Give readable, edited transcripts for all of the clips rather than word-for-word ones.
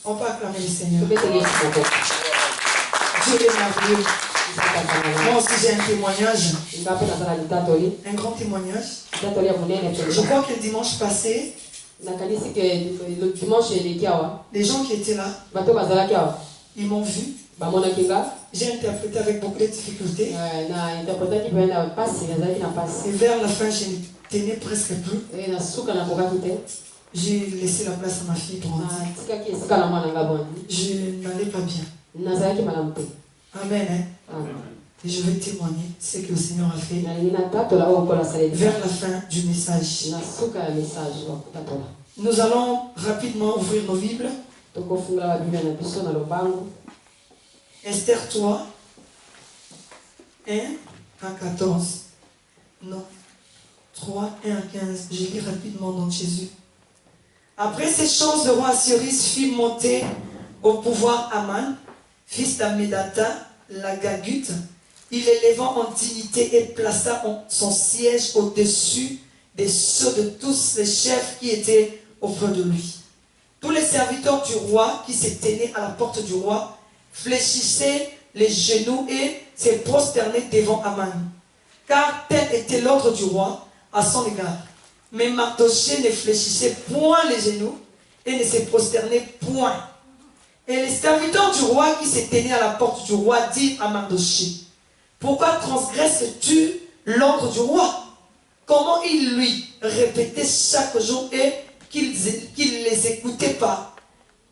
On peut acclamer le Seigneur. Dieu est merveilleux. Moi aussi j'ai un témoignage. Un grand témoignage. Je crois que le dimanche passé, les gens qui étaient là, ils m'ont vu. J'ai interprété avec beaucoup de difficultés. Et vers la fin, je ne tenais presque plus. J'ai laissé la place à ma fille grandir. Je n'allais pas bien. Amen. Et je vais témoigner ce que le Seigneur a fait vers la fin du message. Nous allons rapidement ouvrir nos Bibles. Esther 3, 1 à 14. Non. 3, 1 à 15. Je lis rapidement dans Jésus. Après ces choses, le roi Assuérus fit monter au pouvoir Aman, fils d'Ammédatha, la Gagute. Il l'éleva en dignité et plaça son siège au-dessus des sceaux de tous les chefs qui étaient auprès de lui. Tous les serviteurs du roi qui se tenaient à la porte du roi fléchissaient les genoux et se prosternaient devant Aman, car tel était l'ordre du roi à son égard. Mais Mardochée ne fléchissait point les genoux et ne se prosternait point. Et les serviteurs du roi qui se tenaient à la porte du roi dirent à Mardochée: pourquoi transgresses-tu l'ordre du roi? Comment il lui répétait chaque jour et qu'il ne les écoutait pas?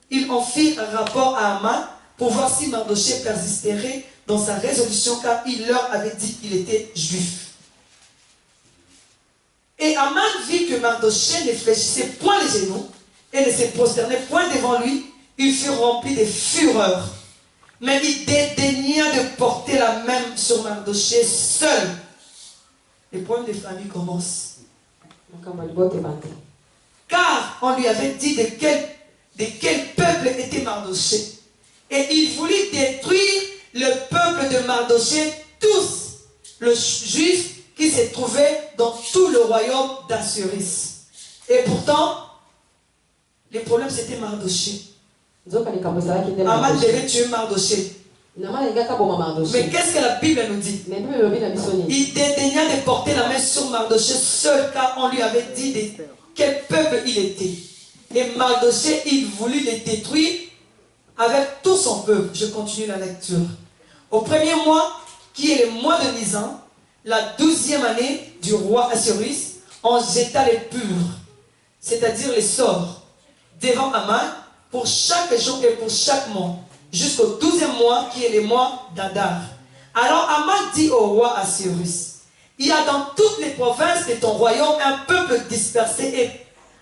Ils en firent un rapport à Aman pour voir si Mardochée persisterait dans sa résolution, car il leur avait dit qu'il était juif. Et Aman vit que Mardochée ne fléchissait point les genoux et ne se prosternait point devant lui. Il fut rempli de fureur. Mais il dédaigna de porter la main sur Mardochée seul. Les problèmes de famille commencent. Car on lui avait dit de quel peuple était Mardochée. Et il voulut détruire le peuple de Mardochée, tous, le juif qui se trouvait dans tout le royaume d'Assuérus. Et pourtant, le problème c'était Mardochée. Aman devait tuer Mardochée. Mais qu'est-ce que la Bible nous dit? Il dédaigna de porter la main sur Mardochée seul, car on lui avait dit de quel peuple il était. Et Mardochée, il voulut le détruire avec tout son peuple. Je continue la lecture. Au premier mois, qui est le mois de Nisan, la 12e année du roi Assuérus, on jeta les purs, c'est-à-dire les sorts, devant Aman pour chaque jour et pour chaque mois, jusqu'au 12e mois qui est le mois d'Adar. Alors Aman dit au roi Assuérus: il y a dans toutes les provinces de ton royaume un peuple dispersé et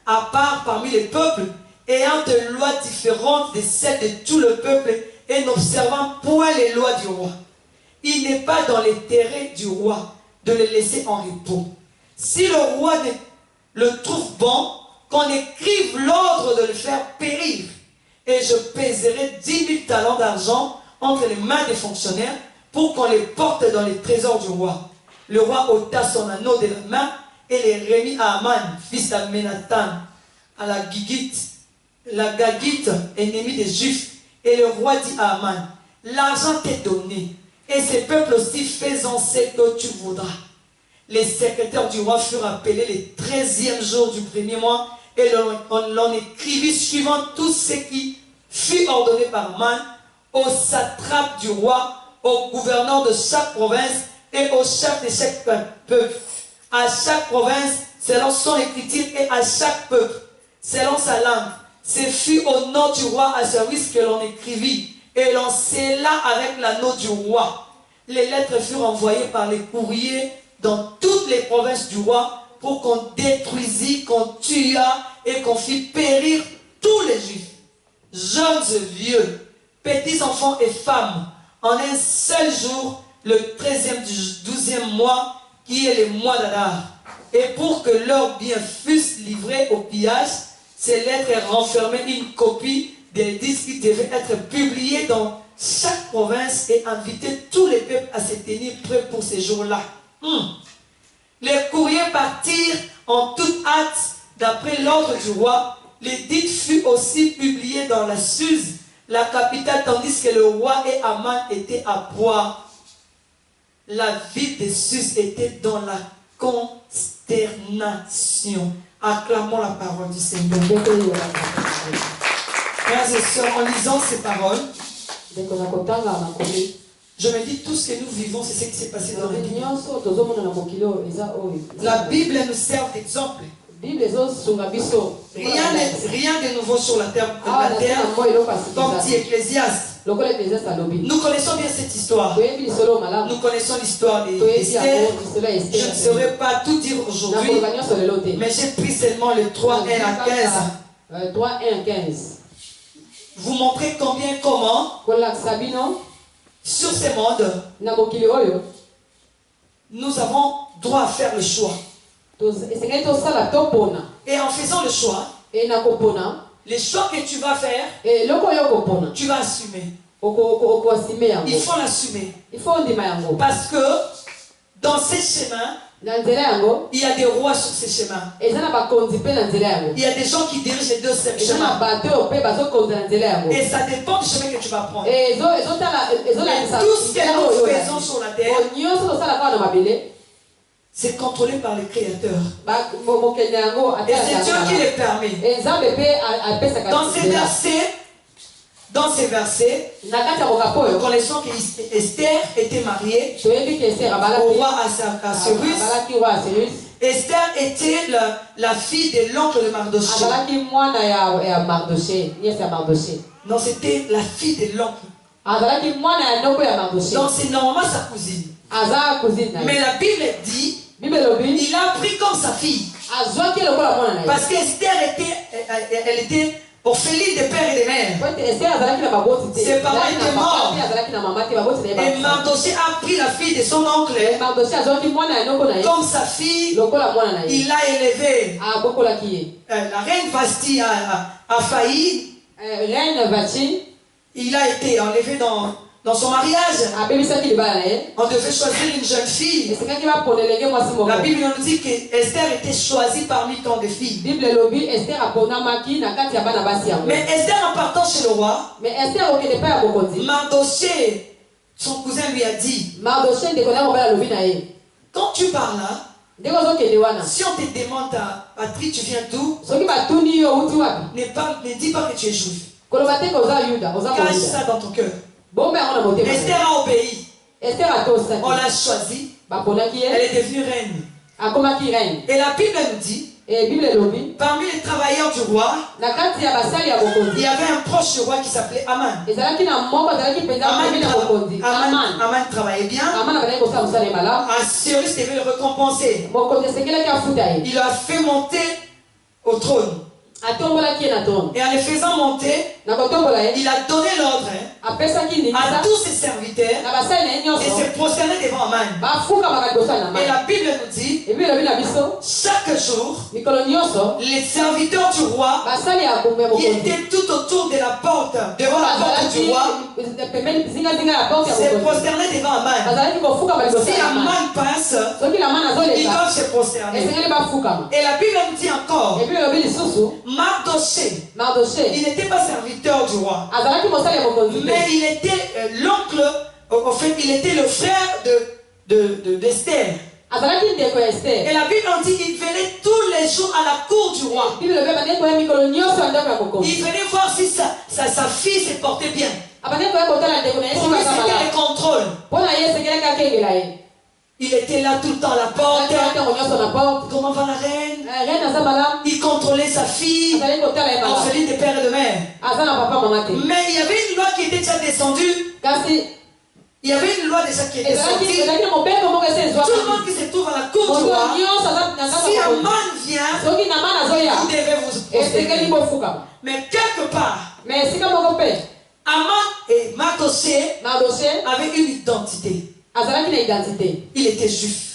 à part parmi les peuples, ayant des lois différentes de celles de tout le peuple et n'observant point les lois du roi. Il n'est pas dans l'intérêt du roi de le laisser en repos. Si le roi le trouve bon, qu'on écrive l'ordre de le faire périr, et je pèserai 10 000 talents d'argent entre les mains des fonctionnaires pour qu'on les porte dans les trésors du roi. Le roi ôta son anneau de la main et les remit à Aman, fils d'Amménathan, à la Gagite, ennemie des Juifs. Et le roi dit à Aman: l'argent t'est donné, et ces peuples aussi, faisant ce que tu voudras. Les secrétaires du roi furent appelés le 13e jour du premier mois, et on l'en écrivit suivant tout ce qui fut ordonné par Aman, au satrape du roi, au gouverneur de chaque province et au chef de chaque peuple. À chaque province, selon son écriture, et à chaque peuple, selon sa langue. Ce fut au nom du roi Assuérus que l'on écrivit, et l'on scella avec l'anneau du roi. Les lettres furent envoyées par les courriers dans toutes les provinces du roi pour qu'on détruisît, qu'on tuât et qu'on fît périr tous les Juifs, jeunes et vieux, petits enfants et femmes, en un seul jour, le 13e du 12e mois, qui est le mois d'Adar. Et pour que leurs biens fussent livrés au pillage, ces lettres renfermaient une copie des disques qui devaient être publiés dans chaque province et inviter tous les peuples à se tenir prêts pour ces jours-là. Les courriers partirent en toute hâte d'après l'ordre du roi. l'édit fut aussi publié dans la Suse, la capitale, tandis que le roi et Aman étaient à boire. La ville de Suse était dans la consternation. Acclamons la parole du Seigneur. Frères et sœurs, en lisant ces paroles, je me dis tout ce que nous vivons, c'est ce qui s'est passé dans la Bible. La Bible nous sert d'exemple. Rien de nouveau sur la terre, comme dit Ecclésiaste. Nous connaissons bien cette histoire. Nous connaissons l'histoire d'Esther. Je ne saurais pas tout dire aujourd'hui, mais j'ai pris seulement le 3, 1 à 15. 3, 1 à 15. Vous montrer combien, comment, sur ce monde, nous avons droit à faire le choix. Et en faisant le choix, les choix que tu vas faire, tu vas assumer. Il faut l'assumer. Parce que dans ces chemins, il y a des rois sur ces chemins. Il y a des gens qui dirigent les deux chemins. Et ça dépend du chemin que tu vas prendre. Et tout ce que nous faisons sur la terre, c'est contrôlé par le Créateur. Et c'est Dieu qui le permet. Dans ces versets, nous connaissons qu'Esther était mariée au roi Ahasuerus. Esther était la fille de l'oncle de Mardochée. Non, c'était la fille de l'oncle. Donc c'est normalement sa cousine. Mais la Bible dit, il a pris comme sa fille. Parce qu'Esther était orpheline de père et de mère. Ses parents étaient morts. Et Mardochée a pris la fille de son oncle comme sa fille. Il l'a élevée. La reine Vashti a failli. Il a été enlevé dans son mariage. On devait choisir une jeune fille. La Bible nous dit qu'Esther était choisie parmi tant de filles. Mais Esther, en partant chez le roi, Mardochée, son cousin, lui a dit, quand tu parles là, si on te demande ta patrie, tu viens d'où, ne dis pas que tu es juif. Cache ça dans ton cœur. Esther a obéi. On l'a choisie. Elle est devenue reine. Et la Bible nous dit, parmi les travailleurs du roi, il y avait un proche du roi qui s'appelait Aman. Aman travaillait bien. Ahasuerus devait le récompenser. Il l'a fait monter au trône. Et en le faisant monter, il a donné l'ordre à tous ses serviteurs et se prosterner devant Aman. Et la Bible nous dit, chaque jour, les serviteurs du roi qui étaient tout autour de la porte, devant la porte du roi, se prosterner devant Aman. Si Aman passe, ils doivent se prosterner. Et la Bible nous dit encore, Mardochée, il n'était pas serviteur du roi, mais il était l'oncle, en fait, il était le frère d'Esther. Et la Bible nous dit qu'il venait tous les jours à la cour du roi. Il venait voir si sa fille se portait bien. Pour lui, c'était le contrôle. Il était là tout le temps à la porte. Comment va la reine? Il contrôlait sa fille, orpheline de père et de mère. Mais il y avait une loi qui était déjà descendue. Il y avait une loi déjà qui était sortie. Tout le monde qui se trouve à la cour du roi, si Aman vient, vous devez vous poster. Mais quelque part, Aman et Mardochée avaient une identité. Il était juif.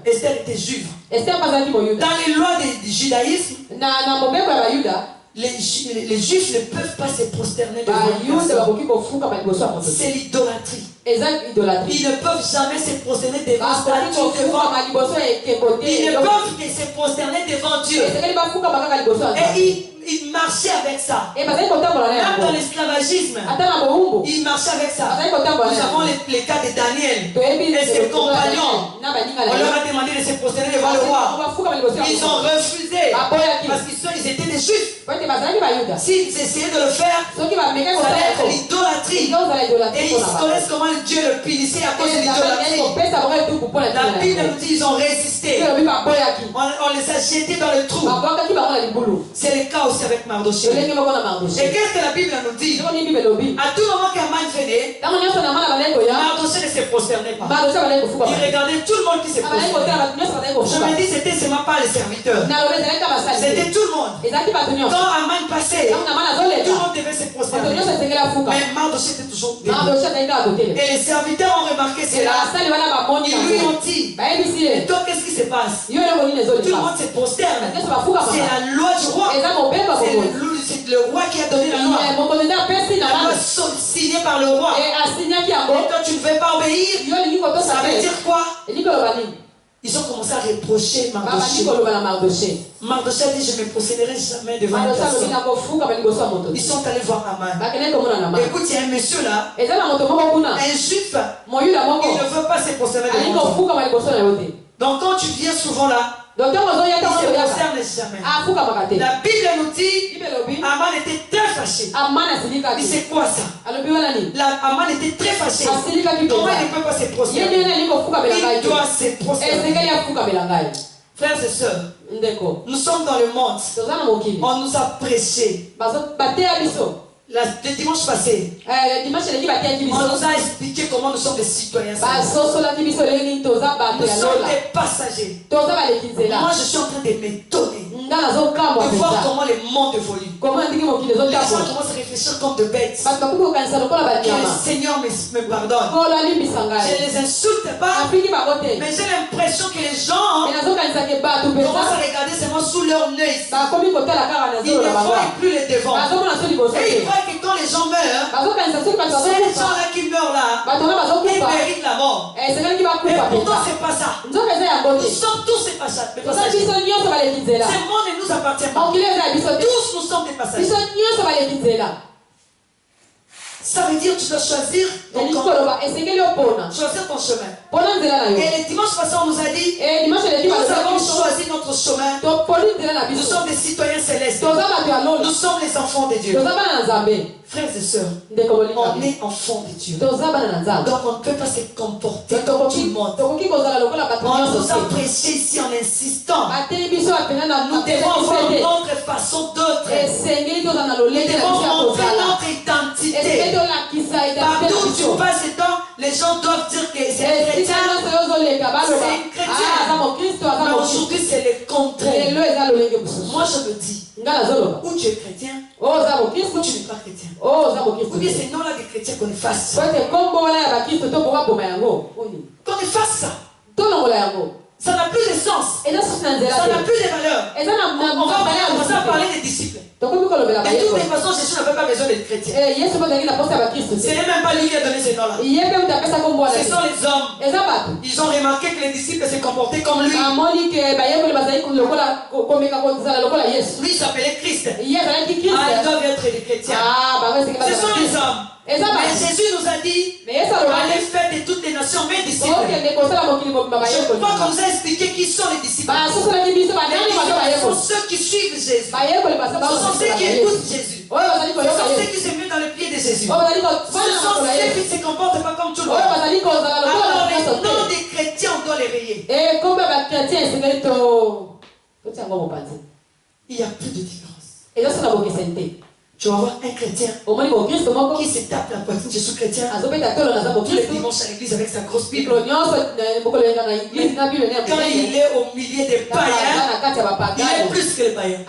Esther était juive. Dans les lois du judaïsme, les Juifs ne peuvent pas se prosterner devant une personne. C'est l'idolâtrie. Ils ne peuvent jamais se prosterner devant statue, ils ne peuvent que se prosterner devant Dieu. Et ils marchaient avec ça. Même dans l'esclavagisme, ils marchaient avec ça. Nous avons les cas de Daniel et ses compagnons. On leur a demandé de se prosterner devant le roi. Ils ont refusé parce qu'ils étaient des Juifs. S'ils essayaient de le faire, ça allait être l'idolâtrie. Et ils connaissent comment Dieu le punissait à cause de l'idolâtrie. La Bible nous dit qu'ils ont résisté. On les a jetés dans le trou. C'est le cas aussi avec Mardochée. Et qu'est-ce que la Bible nous dit? À tout moment qu'Aman venait, Mardochée ne se prosternait pas. Il regardait tout le monde qui se prosternait. Je me dis, c'était seulement pas les serviteurs. C'était tout le monde. Quand Aman passait, tout le monde devait se prosterner. Mais Mardochée était toujours debout. Et les serviteurs ont remarqué cela. Ils lui ont dit, et toi, qu'est-ce qui se passe? Tout le monde se prosterne. C'est la loi du roi. C'est le roi qui a donné la loi. La loi signée par le roi. Et toi, tu ne veux pas obéir? Ça veut dire quoi? Ils ont commencé à reprocher Mardochée. Mardochée a dit, je ne me prosternerai jamais devant une personne. Ils sont allés voir Aman. Écoute, il y a un monsieur là, un juif, il ne veut pas se prosterner devant toi. Donc quand tu viens souvent là, il ne se prosterne jamais. La Bible nous dit, Aman était très fâché. Il dit, c'est quoi ça? Aman était très fâché. Comment il ne peut pas se prosterner? Il doit se prosterner. Frères et sœurs, nous sommes dans le monde. On nous a prêché. Le dimanche passé, on nous a expliqué comment nous sommes des citoyens. Nous sommes des passagers. Moi, je suis en train de m'étonner de voir comment le monde évolue. Les gens commencent à réfléchir comme de bêtes. Que le Seigneur me pardonne. Je ne les insulte pas, mais j'ai l'impression que les gens commencent à regarder seulement sous leur nez. Ils ne voient plus les devants. Et ils croient que quand les gens meurent, ces gens-là qui meurent là, ils méritent la mort. Et pourtant, c'est pas ça. Nous sommes tous des passagers. Ce monde ne nous appartient pas. Tous nous sommes des passagers. Ça veut dire que tu dois choisir ton camp. Choisir ton chemin. Et le dimanche passé, on nous a dit, nous avons choisi notre chemin. Nous sommes des citoyens célestes. Nous sommes les enfants de Dieu. Frères et sœurs, on est enfants de Dieu. Donc on ne peut pas se comporter comme tout le monde. On nous a prêché ici en insistant. Nous devons avoir notre façon d'être. Nous devons montrer notre identité. Partout où tu passes, les gens doivent dire que c'est un chrétien. C'est une chrétienne. Mais aujourd'hui, c'est le contraire. Moi, je me dis, où tu es chrétien, où tu n'es pas chrétien. Ou bien c'est non là des chrétiens qu'on efface. Qu'on efface ça. Ça n'a plus de sens. Ça n'a plus de valeur. On va parler des disciples. De toutes les façons, Jésus n'avait pas besoin d'être chrétien. Ce n'est même pas lui qui a donné ce nom-là. Ce sont les hommes. Ils ont remarqué que les disciples se comportaient comme lui. Lui s'appelait Christ. Ils doivent être des chrétiens. Ce sont les hommes. Mais Jésus nous a dit, allez faire de toutes les nations mes disciples. Je crois qu'on nous a expliqué qui sont les disciples. Ce sont ceux qui suivent Jésus. Ce sont ceux qui écoutent Jésus. Ce sont ceux qui se mettent dans le pied de Jésus. Ce sont ceux qui ne se comportent pas comme tout le monde. Alors les noms des chrétiens, on doit les rayer. Il n'y a plus de différence. Tu vas voir un chrétien qui se tape la poitrine. Je suis chrétien. Tous les dimanches à l'église avec sa grosse Bible. Quand il est au milieu des païens, il est plus que les païens.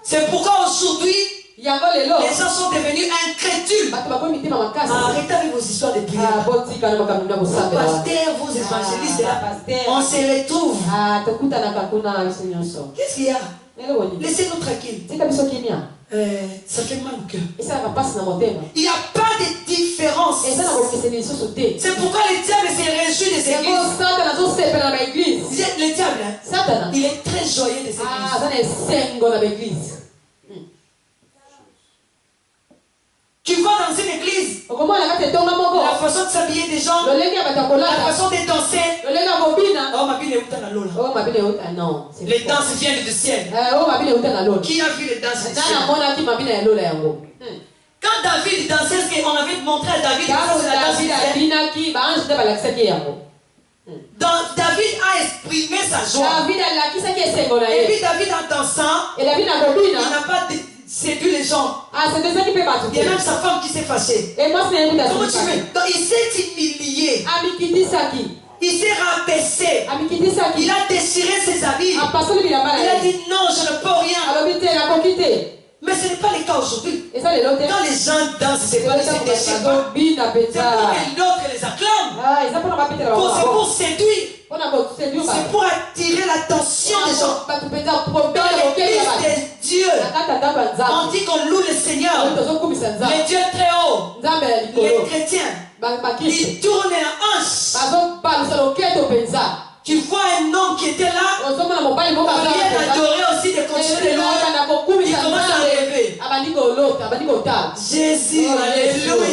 C'est pourquoi aujourd'hui, les gens sont devenus incrédules. Arrêtez avec vos histoires de prière. Vos pasteurs, vos évangélistes, on se retrouve. Qu'est-ce qu'il y a? Laissez-nous tranquilles. Ça fait mal au cœur. Il n'y a pas de différence. C'est pourquoi le diable se réjouit des églises. Le diable, il est très joyeux des églises. Tu vas dans une église, la façon de s'habiller des gens, la façon de danser. Les danses viennent du ciel. Qui a vu les danses du ciel? Quand David dansait, on avait montré à David la danse du ciel. David a exprimé sa joie. Et puis David en dansant, il n'a pas séduit les gens. Il y a même sa femme qui s'est fâchée. Comment tu veux? Donc il s'est humilié. Il s'est rabaissé. Il a déchiré ses habits. Il a dit non, je ne peux rien. Mais ce n'est pas le cas aujourd'hui. Quand les gens dansent, c'est pas les déchirent. C'est pour que l'autre les acclame. C'est pour séduire. C'est pour attirer l'attention des gens. Dans l'église de Dieu, on dit qu'on loue le Seigneur, le Dieu très haut. Les chrétiens, ils tournent la hanche. Tu vois un homme qui était là, au lieu d'adorer aussi, de continuer de louer, il commence à rêver. Jésus, alléluia.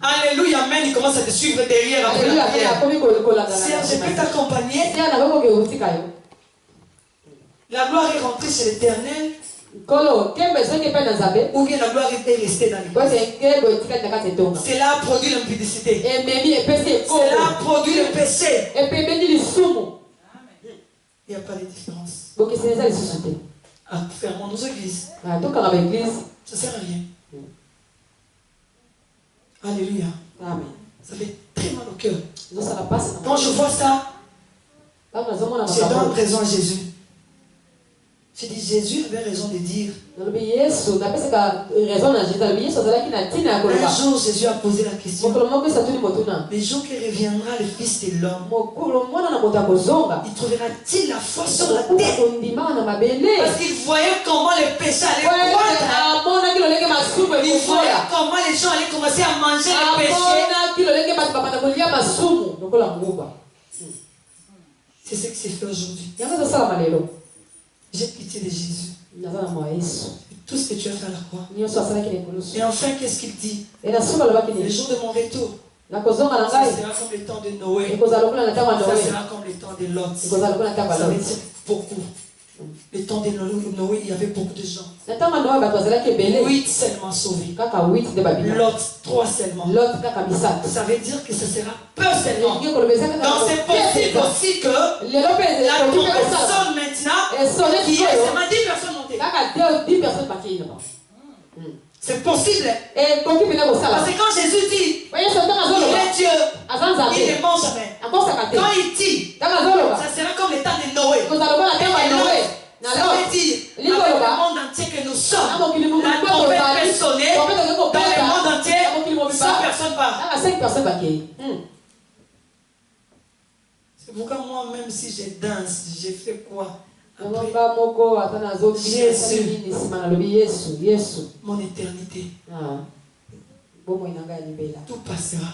Alléluia, amen, il commence à te suivre derrière après la prière. Seigneur, je peux t'accompagner. La gloire est rentrée chez l'Éternel. Ou bien la gloire est restée dans l'église. Cela a produit l'impudicité. Cela a produit le péché. Il n'y a pas de différence. Fermons nos églises. Ça ne sert à rien. Alléluia. Amen. Ça fait très mal au cœur. Quand je vois ça, je donne raison à Jésus. Je dis, Jésus avait raison de dire. Un jour, Jésus a posé la question. Le jour que reviendra le Fils de l'homme, il trouvera-t-il la force sur la terre? Parce qu'il voyait comment les péchés allaient croître. Il voyait comment les gens allaient commencer à manger les péchés. C'est ce qui s'est fait aujourd'hui. J'ai pitié de Jésus. Tout ce que tu as fait à la croix. Et enfin, qu'est-ce qu'il dit? Le jour de mon retour, ça sera comme le temps de Noé. Ça sera comme le temps de Lot. Ça veut dire beaucoup. Le temps de Noé, il y avait beaucoup de gens. 8 seulement sauvés. Lot, 3 seulement. Ça veut dire que ce sera peu seulement. Donc c'est possible aussi que la trompette sonne maintenant. Qui est seulement 10 personnes montées. C'est possible. Parce que quand Jésus dit, il est Dieu, il ne ment jamais. Quand il dit, ça sera comme le temps de Noé. Ça veut dire, avec le monde entier que nous sommes, la trompette peut sonner, dans le monde entier, 100 personnes partent. C'est pourquoi moi-même, si je danse, je fais quoi? Jésus, mon éternité, tout passera.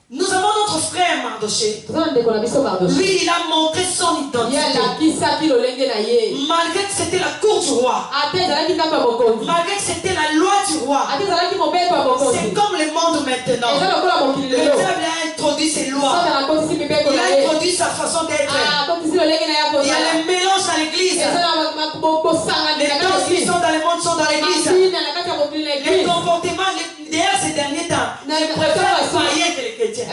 Nous avons notre frère Mardoché. Lui, il a montré son identité. Malgré que c'était la cour du roi. Malgré que c'était la loi du roi. C'est comme le monde maintenant. Le diable a introduit ses lois. Il a introduit sa façon d'être. Il y a les mélanges dans l'église. Les danses qui sont dans le monde sont dans l'église. Les comportements, d'ailleurs ces derniers temps, je préfère les païens que les chrétiens. Les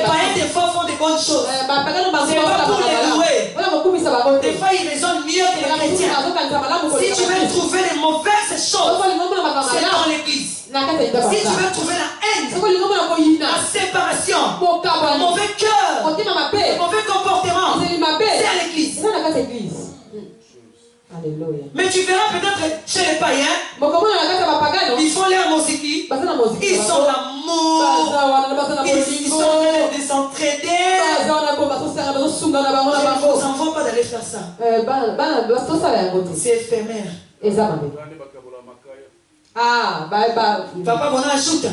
païens des fois font des bonnes choses. C'est pas pour les louer. Des fois ils raisonnent mieux que les chrétiens. Si tu veux trouver les mauvaises choses, c'est dans l'église. Si tu veux trouver la haine, la séparation, le mauvais cœur, le mauvais comportement, c'est à l'église. Alléluia. Mais tu verras peut-être chez les païens, ils font leur musique, ils sont l'amour, ils sont en train de s'entraider. Je ne vous envoie pas d'aller faire ça. C'est éphémère. Ah, Papa Bona ajoute.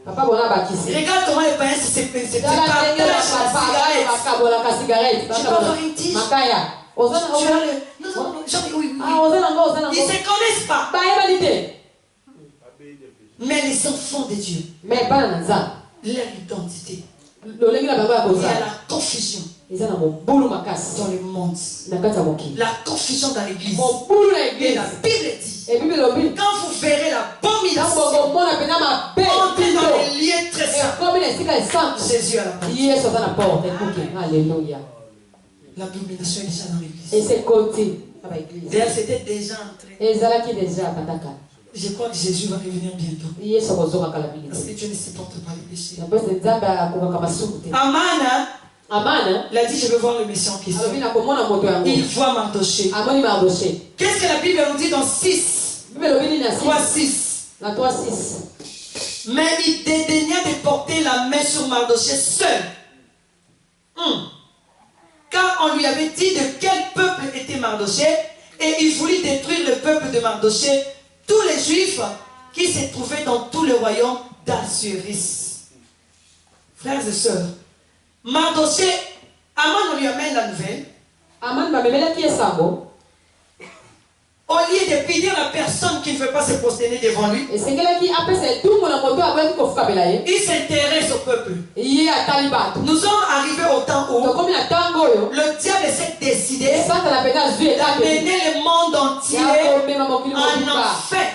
Regarde comment les païens se partagent la cigarette. Tu peux avoir une tige. Ils ne se connaissent pas. Mais les enfants de Dieu, leur identité, il y a la confusion dans le monde, la confusion dans l'église. Et la Bible dit, quand vous verrez l'abomination entrer dans les lieux très saints, Jésus à la porte. Alléluia. L'abomination est déjà dans l'église. Et c'est côté. D'ailleurs, c'était déjà entré. Je crois que Jésus va revenir bientôt. Parce que Dieu ne supporte pas les péchés. Aman, il a dit, je veux voir le Messie en question. Il voit Mardoché. Qu'est-ce que la Bible nous dit dans 6 3:6? Mais il dédaigna de porter la main sur Mardoché seul. Car on lui avait dit de quel peuple était Mardoché, et il voulut détruire le peuple de Mardoché, tous les Juifs qui se trouvaient dans tout le royaume d'Assuris. Frères et sœurs, Mardoché, Aman, on lui amène la nouvelle. Au lieu de punir la personne qui ne veut pas se prosterner devant lui, il s'intéresse au peuple. Nous sommes arrivés au temps où le diable s'est décidé d'amener le monde entier en enfer.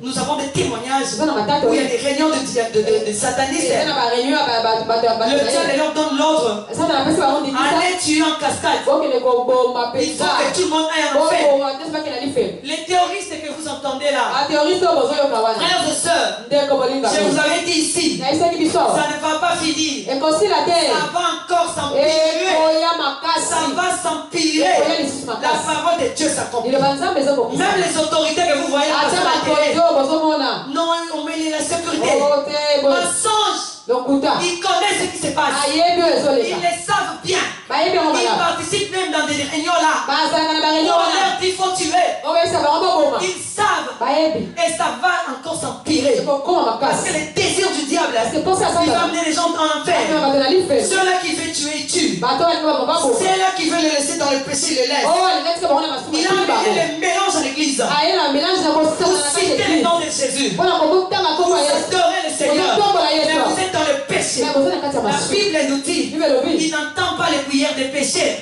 Nous avons des témoignages où il y a des réunions de satanistes. Le diable leur donne l'ordre. Allez tuer en cascade. Il faut que tout le monde aille en enfer. Les théoristes que vous entendez là, frères et sœurs, je vous avais dit ici, ça ne va pas finir. Ça va encore s'empirer. Ça va s'empirer. La parole de Dieu s'accomplit. Même les autorités que vous voyez à la télé, non, on met la sécurité. Mensonge. Ils connaissent ce qui se passe. Ils le savent bien. Ils participent même dans des réunions là. On leur dit qu'il faut tuer. Ils savent. Et ça va encore s'empirer. Parce que les désirs du diable, il va amener les gens en enfer. Ceux-là qui veulent tuer, ils tuent. Ceux-là qui veulent les laisser dans le péché, ils les laissent. Il a amené les mélanges à l'église. Vous citez le nom de Jésus. Vous adorez le Seigneur. Mais vous êtes dans le péché. La Bible nous dit, il n'entend pas les prières des péchés.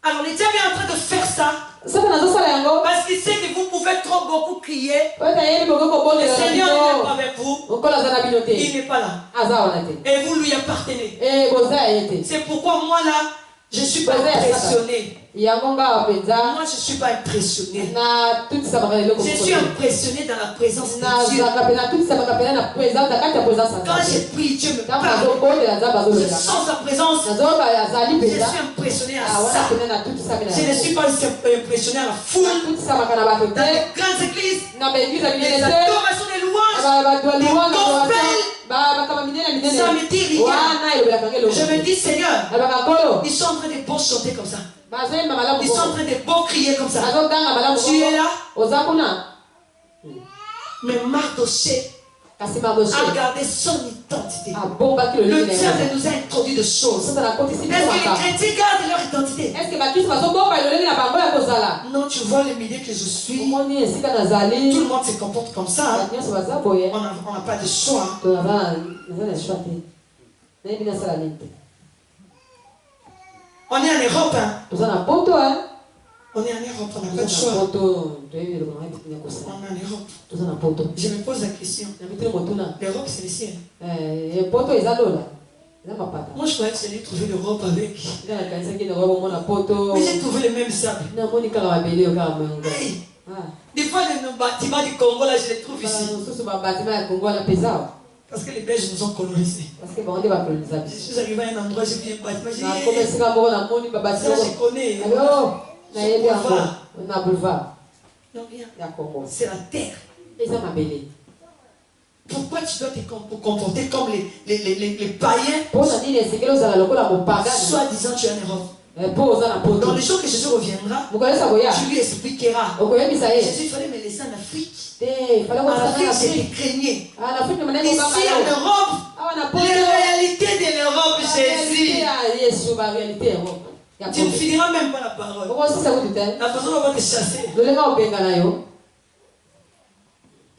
Alors le diable est en train de faire ça parce qu'il sait que vous pouvez trop beaucoup crier. Le Seigneur n'est pas avec vous. Il n'est pas là. Et vous lui appartenez. C'est pourquoi moi là, je ne suis pas impressionné. Moi, je ne suis pas impressionné. Je suis impressionné dans la présence de Dieu. Quand je prie, Dieu me parle. Je sens sa présence. Je suis impressionné à ça. Je ne suis pas impressionné à la foule. Dans les grandes églises, les adorations, les louanges, les gospels. Ça me dit rien. Je me dis, Seigneur, ils sont en train de bon chanter comme ça. Ils sont en train de bon crier comme ça. Tu es là. Mais Mardoché a gardé son identité. Le diable nous a introduit de choses. Est-ce que les chrétiens gardent leur identité? Non, tu vois le milieu que je suis. Tout le monde se comporte comme ça. On n'a pas de choix. On est en Europe. On est en Europe, on n'a pas de choix. On est en Europe. Je me pose la question. L'Europe, c'est le ciel. Moi, je croyais que j'allais trouver l'Europe avec. Mais j'ai trouvé le même sable. Des fois, les bâtiments du Congo, là, je les trouve ici. Parce que les Belges nous ont colonisés. Parce que bon, on va coloniser. Je suis arrivé à un endroit, j'ai vu un bâtiment. J'ai dit, ça je connais. On a boulevard. Non, rien. C'est la terre. Et ça m'a belé. Pourquoi tu dois te comporter comme les païens? Soi-disant, tu es en Europe. Dans les jours que Jésus reviendra, tu lui expliqueras. Jésus, il fallait me laisser en Afrique. En Afrique, c'était craigné. Ici, en Europe, les réalités de l'Europe, Jésus. Tu ne finiras même pas la parole. La personne va te chasser.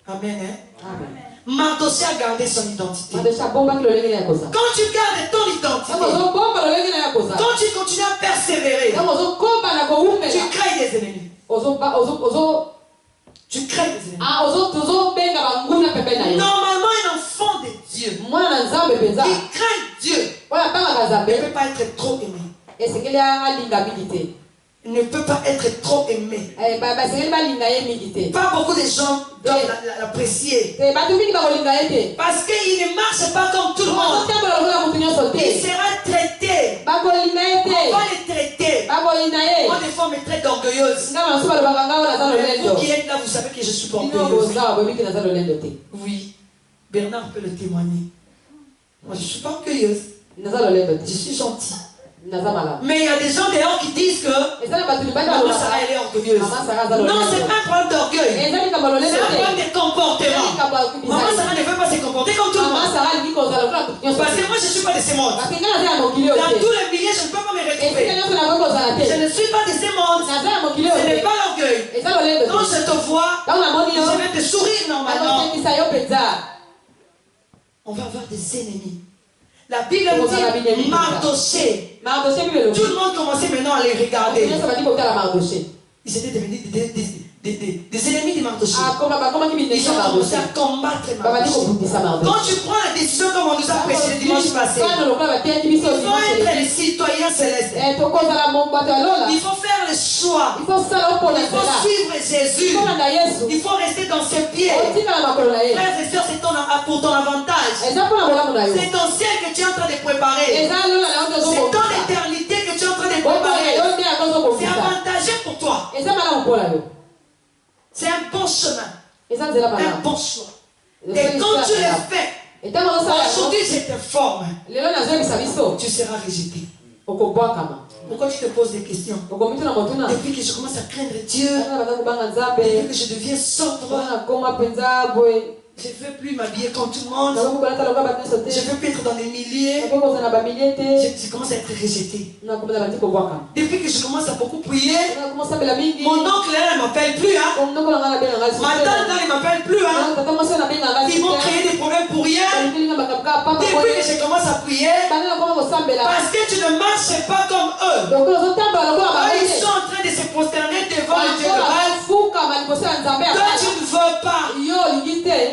Amen. Amen. Mardochée a gardé son identité. Quand tu gardes ton identité, quand tu continues à persévérer, tu crées des ennemis. Tu crées des ennemis. Normalement, un enfant de Dieu qui craint Dieu ne peut pas être trop aimé. Il ne peut pas être trop aimé. Pas beaucoup de gens doivent l'apprécier. Parce qu'il ne marche pas comme tout le monde. Il sera traité. On va le traiter. Moi, des fois, on me traite d'orgueilleuse. Vous qui êtes là, vous savez que je suis pas orgueilleuse. Oui. Bernard peut le témoigner. Moi, je ne suis pas orgueilleuse. Je suis gentille. Mais il y a des gens dehors qui disent que Maman Sarah elle est orgueilleuse. Non, c'est pas un problème d'orgueil. C'est un problème de comportement. Maman Sarah ne veut pas se comporter comme tout le monde. Parce que moi je ne suis pas de ces mondes. Dans tous les milieux, je ne peux pas me retrouver. Je ne suis pas de ces mondes. Ce n'est pas l'orgueil. Quand je te vois, je vais te sourire normalement. On va avoir des ennemis. La Bible dit Mardochée. Tout le monde commençait maintenant à les regarder. Ils étaient devenus des ennemis de Mardochée. Ils ont commencé à combattre Mardochée. Quand tu prends la décision comme on nous a prêché le dimanche passé, il faut être les citoyens célestes. Il faut faire le choix. Il faut suivre Jésus. Il faut rester dans ses pieds. Frères et sœurs, c'est pour ton avantage. C'est ton ciel que tu es en train de préparer. C'est ton éternité que tu es en train de préparer. C'est avantageux pour toi. C'est un bon chemin. Un bon choix. Et quand tu le fais, aujourd'hui je te forme, tu seras rejeté. Pourquoi tu te poses des questions? Depuis que je commence à craindre Dieu, depuis que je deviens sobre, je ne veux plus m'habiller comme tout le monde. Je ne veux plus être dans les milliers. Je commence à être rejeté. Depuis que je commence à beaucoup prier, mon oncle là ne m'appelle plus. Ma tante là ne m'appelle plus. Ils vont créer des problèmes pour rien. Depuis que je commence à prier, parce que tu ne marches pas comme eux. Ils sont en train de se prosterner devant le Dieu de rêve. Toi tu ne veux pas.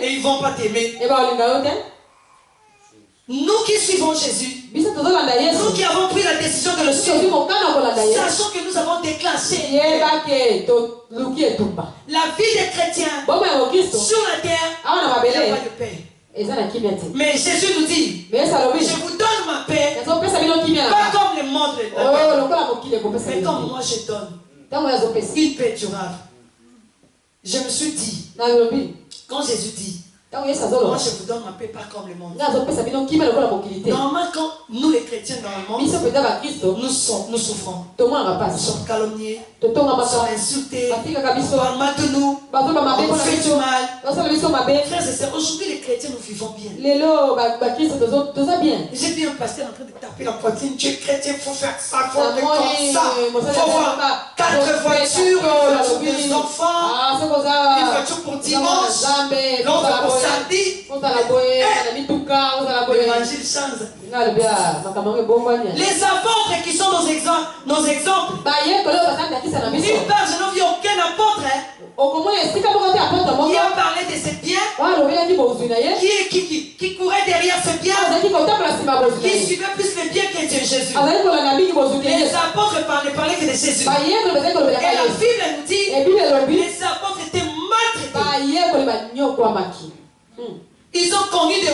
Et ils ne vont pas t'aimer. Nous qui suivons Jésus, nous qui avons pris la décision de le suivre, sachons que nous avons déclenché la vie des chrétiens sur la terre. Il n'y a pas de paix. Mais Jésus nous dit, je vous donne ma paix, pas comme le monde mais comme moi je donne une paix durable. Je me suis dit, quand Jésus dit, moi je vous donne ma paix pas comme le monde. Normalement quand nous les chrétiens dans le monde, nous souffrons. Nous sommes calomniés, nous sommes insultés, on parle mal de nous, on fait du mal. Frères et sœurs, aujourd'hui les chrétiens nous vivons bien. J'ai vu un pasteur en train de taper la poitrine. Tu es chrétien, il faut faire ça, il faut faire comme ça. Il faut avoir 4 voitures, il faut des enfants, une voiture pour dimanche, l'autre pour samedi. L'évangile change. Les apôtres qui sont nos exemples, nulle part je n'ai vu aucun apôtre qui a parlé de ses biens, qui courait derrière ses biens, qui suivait plus les biens que Jésus. Les apôtres parlaient que de Jésus. Et la Bible nous dit les apôtres étaient maltraités. Ils ont connu des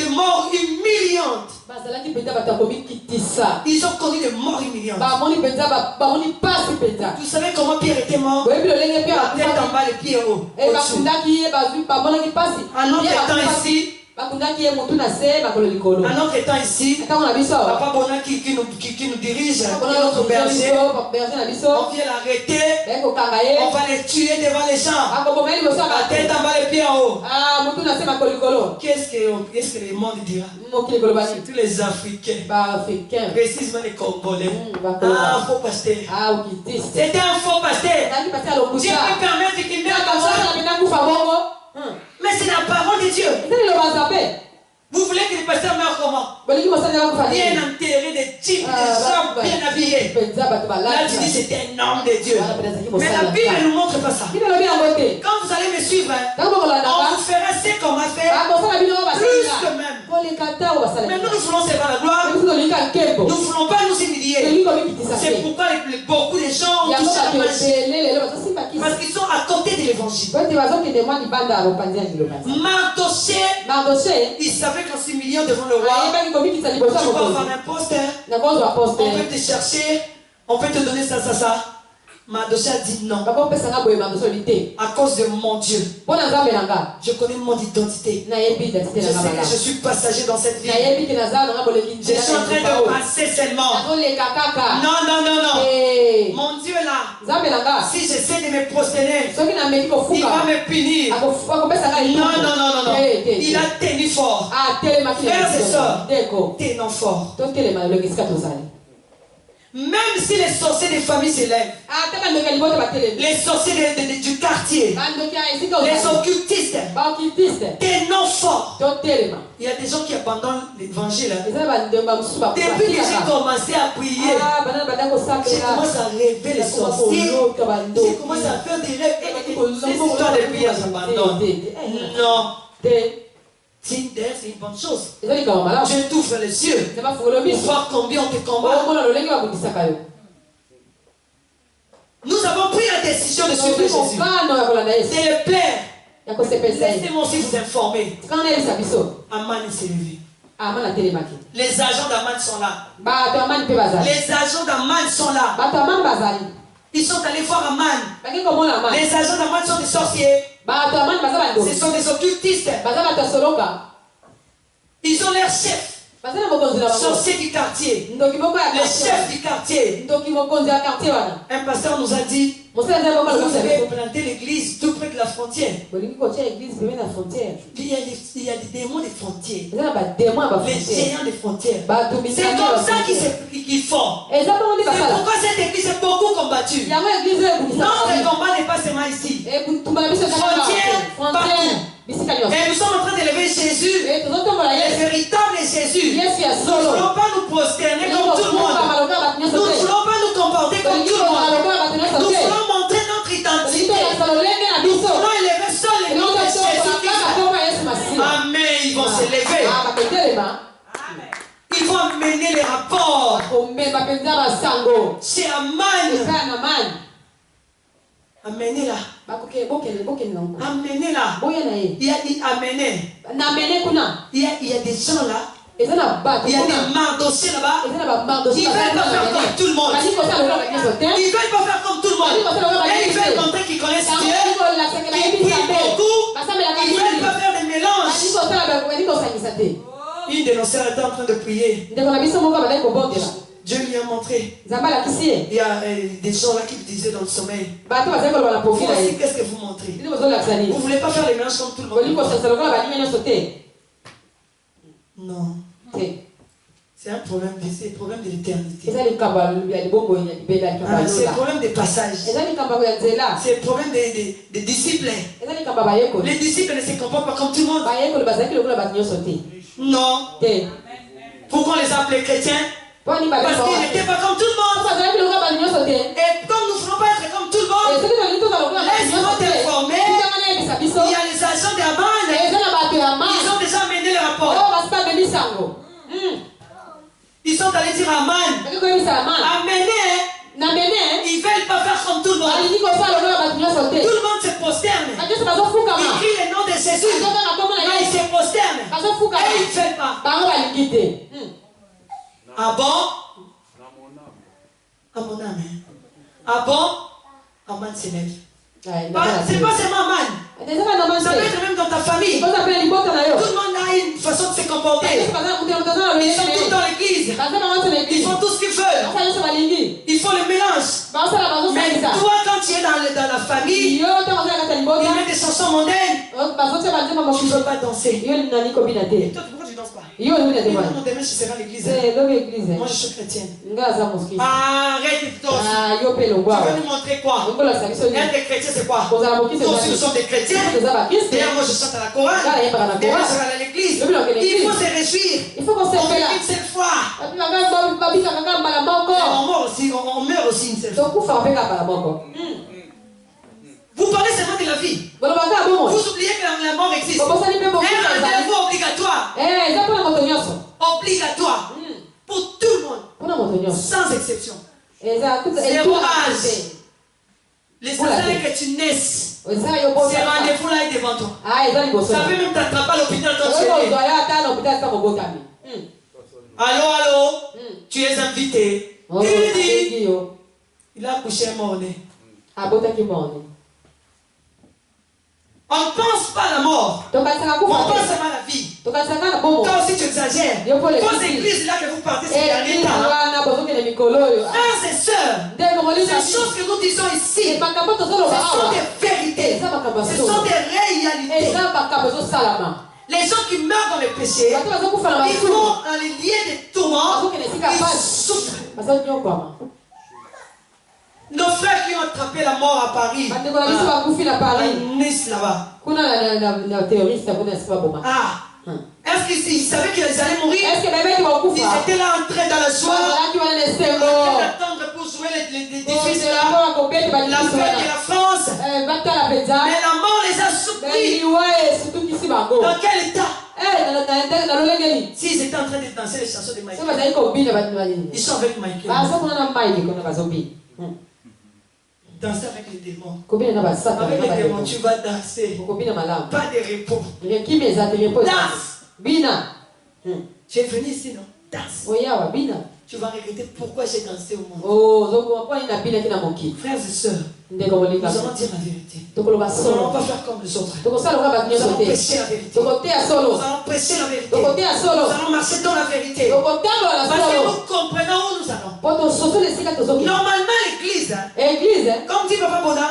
morts humiliantes. Ils ont connu des morts humiliantes. Vous savez comment Pierre était mort? La tête en bas, les pieds au-dessus. Un autre étant ici. Un autre étant ici, Papa Bona qui nous dirige, notre berger, on vient l'arrêter, on va les tuer devant les gens. La tête en bas, les pieds en haut. Qu'est-ce que le monde dira? Tous les Africains, précisément les Congolais. Ah, faux pasteur. C'était un faux pasteur. Dieu peut permettre qu'il meure comme ça. Mais c'est la parole de Dieu. Vous voulez que le pasteur meure comment? Bien enterré, des types, des gens bien habillés. Là, tu dis c'était un homme de Dieu. Mais la Bible ne nous montre pas ça. Quand vous allez me suivre, on vous fera ce qu'on m'a fait, plus que même. Mais nous voulons servir la gloire. Nous ne voulons pas nous humilier. C'est pourquoi beaucoup de gens ont touché la magie. Parce qu'ils sont à côté de l'évangile. Mardoché, il savait qu'en s'humiliant devant le roi, tu vas avoir un poster, on peut te chercher, on peut te donner ça. Mardoché a dit non. À cause de mon Dieu. Je connais mon identité. Je sais que je suis passager dans cette vie. Je suis en train de passer seulement. Non. Mon Dieu là, si j'essaie de me prosterner, il va me punir. Non. Il a tenu fort. Frères et sœurs, tenons fort. Même si les sorciers des familles s'élèvent, les sorciers du quartier, les occultistes, tenons fort. Il y a des gens qui abandonnent l'évangile. Depuis que j'ai commencé à prier, j'ai commencé à rêver les sorciers. J'ai commencé à faire des rêves. Les histoires de prière, j'abandonne. Non. D'ailleurs, c'est une bonne chose. Dieu t'ouvre les yeux pour voir combien on te combat. Nous avons pris la décision de suivre Jésus. C'est le Père. Laissez-moi aussi vous informer. Aman s'est levé. Les agents d'Aman sont là. Les agents d'Aman sont là. Ils sont allés voir Aman. Les agents d'Aman sont des sorciers. Ce sont des occultistes. Ils ont leur chef. Sorcier du quartier. Le chef du quartier. Un pasteur nous a dit, vous avez planté l'église tout près de la frontière. Il y a des démons des frontières. Les géants des frontières. C'est comme ça qu'ils font. C'est pourquoi cette église est beaucoup combattue. Notre combat n'est pas seulement ici. Frontières, partout. Et nous sommes en train d'élever Jésus, le véritable Jésus. Nous ne voulons pas nous prosterner comme tout le monde. Nous ne voulons pas nous comporter comme tout le monde. Nous voulons montrer notre identité. Nous voulons élever seul le nom de Jésus-Christ. Amen. Ils vont s'élever. Ils vont amener les rapports. C'est Aman. Amenez-la. Amenez-la. Il y a dit amenez. Il y a des gens là. Il y a des Mardochés là-bas. Ils ne veulent pas faire comme tout le monde. Ils ne veulent pas faire comme tout le monde. Et ils veulent montrer qu'ils connaissent Dieu. Qu'ils prient beaucoup. Ils ne veulent pas faire des mélanges. Une de nos sœurs était en train de prier. Dieu lui a montré. Il y a des gens là qui me disaient dans le sommeil. Vous aussi, qu'est-ce que vous montrez? Vous ne voulez pas faire les mélanges comme tout le monde? Non. C'est un problème, c'est le problème de l'éternité. C'est le problème des passages. C'est le problème des disciples. Les disciples ne se comportent pas comme tout le monde. Non. Pourquoi on les appelait chrétiens? Parce qu'ils n'étaient pas comme tout le monde. Et comme nous ne voulons pas être comme tout le monde, laisse-moi t'informer. Il y a les agents d'Aman. Ils ont déjà mené le rapport. Ils sont allés dire à Aman, amenez. Ils ne veulent pas faire comme tout le monde. Tout le monde se prosterne. Il crie le nom de Jésus. Là, il se prosterne. Et il ne fait pas. Ah bon? À mon âme. Ah bon? Aman s'élève. C'est pas seulement Aman. Ça peut être même dans ta famille. Tout le monde a une façon de se comporter. Ils sont tous dans l'église. Ils font tout ce qu'ils veulent. Ils font le mélange. Mais toi, quand tu es dans la famille, ils mettent des chansons mondaines. Tu ne veux pas danser. Et toi, pourquoi tu ne danses pas? Non, demain, je serai à l'église. Moi, je suis chrétienne. Arrête de danser. Tu veux nous montrer quoi? Être chrétien, c'est quoi? Nous sommes des chrétiens. D'ailleurs, moi, je chante à la chorale. D'ailleurs, je vais à l'église. Il faut se réjouir. Il faut qu'on se réjouisse. Une seule fois. On meurt aussi une seule fois. Vous parlez seulement de la vie. Vous oubliez que la mort existe. Un rendez-vous obligatoire. Obligatoire. Pour tout le monde. Sans exception. Zéro âge. L'essentiel que tu naisses. Ce rendez-vous là est devant toi. Ça peut même t'attraper à l'hôpital quand tu es. Allô, allô. Tu es invité. Il a couché mort-né. On ne pense pas à la mort. On pense seulement à la vie. Toi aussi tu exagères. Vos églises là que vous partez ces derniers temps. Frères et sœurs, ces choses que nous disons ici, ce sont des vérités. Ce sont des réalités. Les gens qui meurent dans le péché, ils vont dans les liens de tourments, ils souffrent. Nos frères qui ont attrapé la mort à Paris, à Nice là-bas. Est-ce qu'ils savaient qu'ils allaient mourir? Ils étaient là entrés dans la joie, en train d'attendre pour jouer les difficiles là, la fête de la France. Mais la mort les a surpris. Dans quel état? S'ils étaient en train de danser les chansons de Michael, ils sont avec Michael. Danser avec les démons. Avec les démons, tu vas danser. Pas de repos. Danse. Tu es venu ici, non? Danse. Tu vas regretter pourquoi j'ai dansé au monde. Frères et sœurs, nous allons dire la vérité. Nous n'allons pas faire comme les autres. Nous allons prêcher la vérité. Nous allons prêcher la vérité. Nous allons marcher dans la vérité. Parce que nous comprenons où nous allons. Normalement, l'église, comme dit Papa Bona,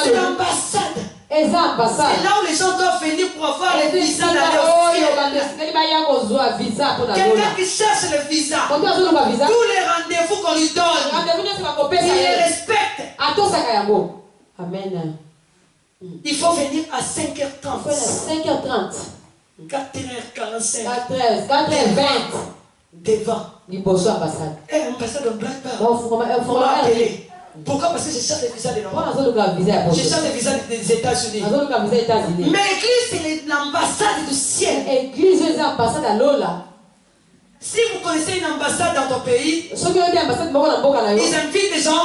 c'est l'ambassade. C'est là où les gens doivent venir pour avoir le visa d'aller au ciel. Quelqu'un qui cherche le visa, tous les rendez-vous qu'on lui donne, il les respecte. Amen. Il faut venir à 5h30. 4h45. 4h20. Devant. L'ambassade. L'ambassade de Black Bar. On m'a appelé. Pourquoi? Parce que je cherche les visas de l'Europe. Je cherche les visas des États-Unis. Mais l'église, c'est l'ambassade du ciel. Si vous connaissez une ambassade dans ton pays, ils invitent des gens,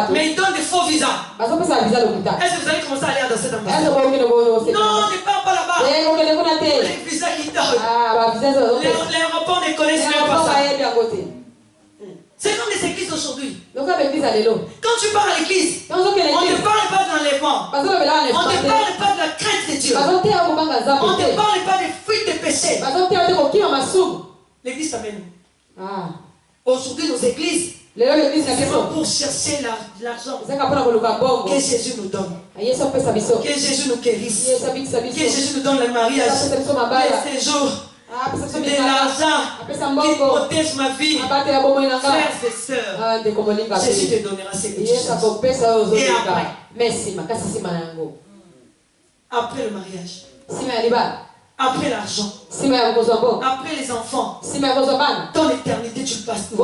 mais ils donnent des faux visas. Est-ce que vous allez commencer à aller dans cette ambassade? Non, ne pars pas là-bas. Les visas qu'ils donnent. Les Européens ne connaissent même pas ça. C'est comme les églises d'aujourd'hui. Quand tu pars à l'église, on ne te parle pas de l'enlèvement. On ne te parle pas de la crainte de Dieu. On ne te parle pas des fuites de péché. L'église t'amène. Aujourd'hui, nos églises, c'est pour chercher l'argent que Jésus nous donne. Que Jésus nous guérisse. Que Jésus nous donne le mariage, les séjours. De l'argent qui protège ma vie. Frères et sœurs, Jésus te donnera ces petites choses. Et après le mariage, après l'argent, après les enfants, ton éternité tu le passes. Ça ne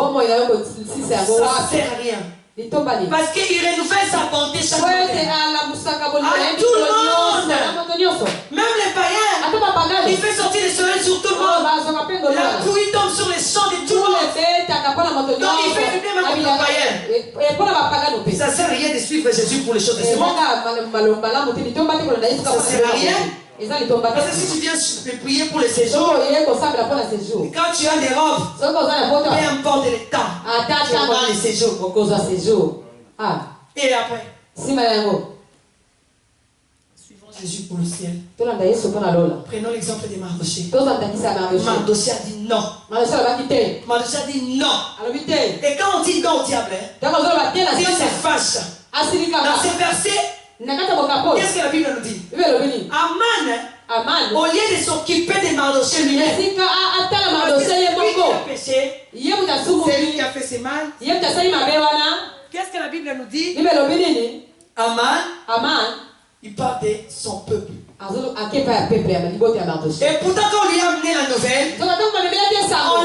sert à rien. Parce qu'il renouvelle sa bonté chaque jour. À tout le monde. Même les païens. Il fait sortir le soleil sur tout le monde. La pluie tombe sur les champs de tout le monde. Donc il fait du bien même aux païens. Ça ne sert à rien de suivre Jésus pour les choses de ce monde. Ça ne sert à rien. Parce que si tu viens prier pour le séjour, quand tu as des robes, peu importe le temps, tu auras le séjour. Et après, suivons Jésus pour le ciel. Prenons l'exemple de Mardoché. Mardoché a dit non. Mardoché a dit non. Et quand on dit non au diable, Dieu se fâche. Dans ce verset, qu'est-ce que la Bible nous dit? Aman, au lieu de s'occuper de Mardoché lui-même, parce que lui qui a péché, c'est lui qui a fait ses mal. Qu'est-ce que la Bible nous dit? Aman, il parle de son peuple. Et pourtant quand on lui a amené la nouvelle, on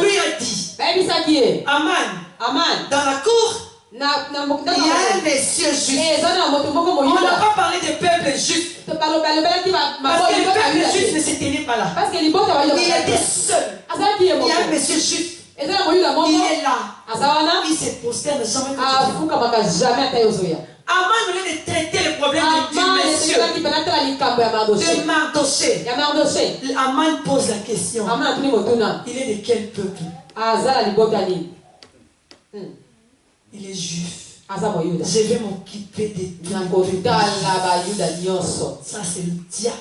lui a dit, Aman, dans la cour, il y a un monsieur juif. On n'a pas parlé de peuple juif. Parce que le peuple juif ne se tenait pas là. Il était seul. Il y a un monsieur juif. Il est là. Il se prosterne jamais. Aman, au lieu de traiter le problème du monsieur de Mardoché, Aman pose la question. Il est de quel peuple? Il est juif. Je vais m'occuper de tout. Ça, c'est le diable.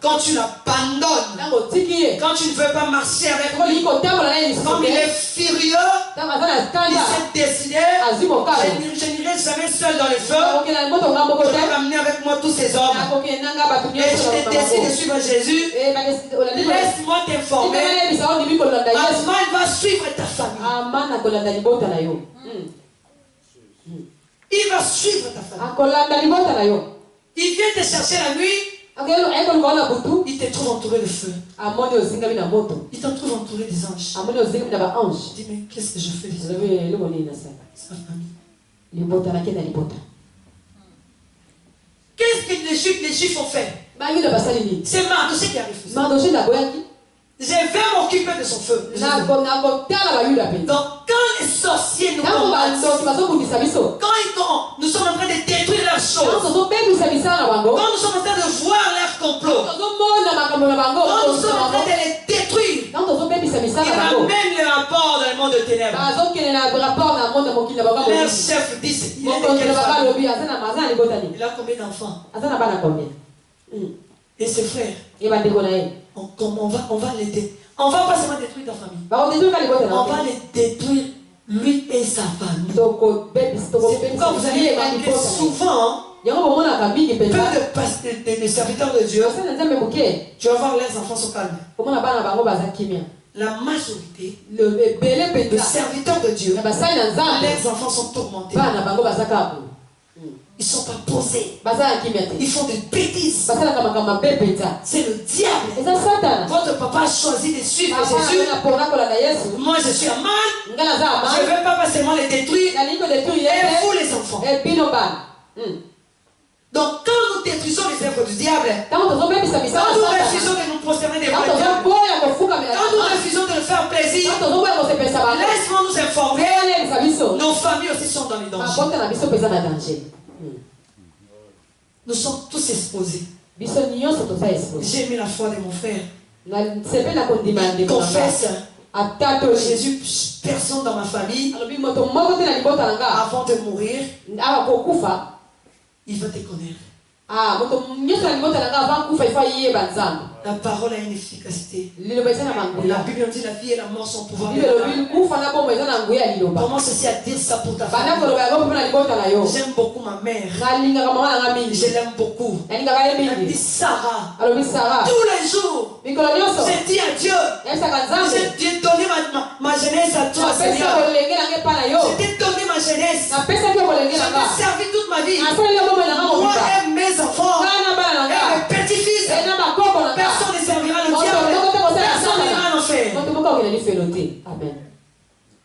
Quand tu l'abandonnes, quand tu ne veux pas marcher avec lui, comme il est furieux, il s'est décidé, je n'irai jamais seul dans le feu, je vais ramener avec moi tous ces hommes. Et je décide de suivre Jésus. Laisse-moi t'informer. Aman va suivre ta famille. Il va suivre ta famille. Il vient te chercher la nuit. Il te trouve entouré de feu. Il te trouve entouré des anges. Il dit, mais qu'est-ce que je fais de sa famille? Qu'est-ce que les Juifs ont fait? C'est Mardoché qui a refusé. Je vais m'occuper de son feu. Donc quand les sorciers nous combattent, quand nous sommes en train de détruire leurs choses, quand nous sommes en train de voir leurs complots, quand nous sommes en train de les détruire, ils ramènent le rapport dans le monde de ténèbres. Leur chef dit, il a combien d'enfants? Et ses frères, on va les on va pas seulement détruire ta famille, on va les détruire lui et sa famille. C'est pourquoi vous allez remarquer souvent peu de serviteurs de Dieu, tu vas voir leurs enfants sont calmes. La majorité des serviteurs de Dieu, leurs enfants sont tourmentés. Ils ne sont pas posés. Ils font des bêtises. C'est le diable. Votre papa a choisi de suivre Jésus. Moi je suis Aman. Je ne veux pas seulement les détruire. Et vous les enfants. Donc quand nous détruisons les œuvres du diable, quand nous refusons de nous prosterner devant le diable, quand nous refusons de le faire plaisir, laisse-moi nous informer, nos familles aussi sont dans les dangers. Nous sommes tous exposés. J'ai mis la foi de mon frère. Il confesse Jésus, personne dans ma famille, avant de mourir, il va te connaître. La parole a une efficacité. La Bible dit la vie et la mort sont pouvoir. Comment ceci à dire ça pour ta famille? J'aime beaucoup ma mère. Je l'aime beaucoup. Elle dit Sarah. Tous les jours, j'ai dit à Dieu, j'ai donné ma jeunesse à toi, Seigneur. J'ai donné ma jeunesse. J'ai servi toute ma vie. Moi et mes enfants et mes petits-fils. Personne ne servira le diable. Personne n'ira en enfer.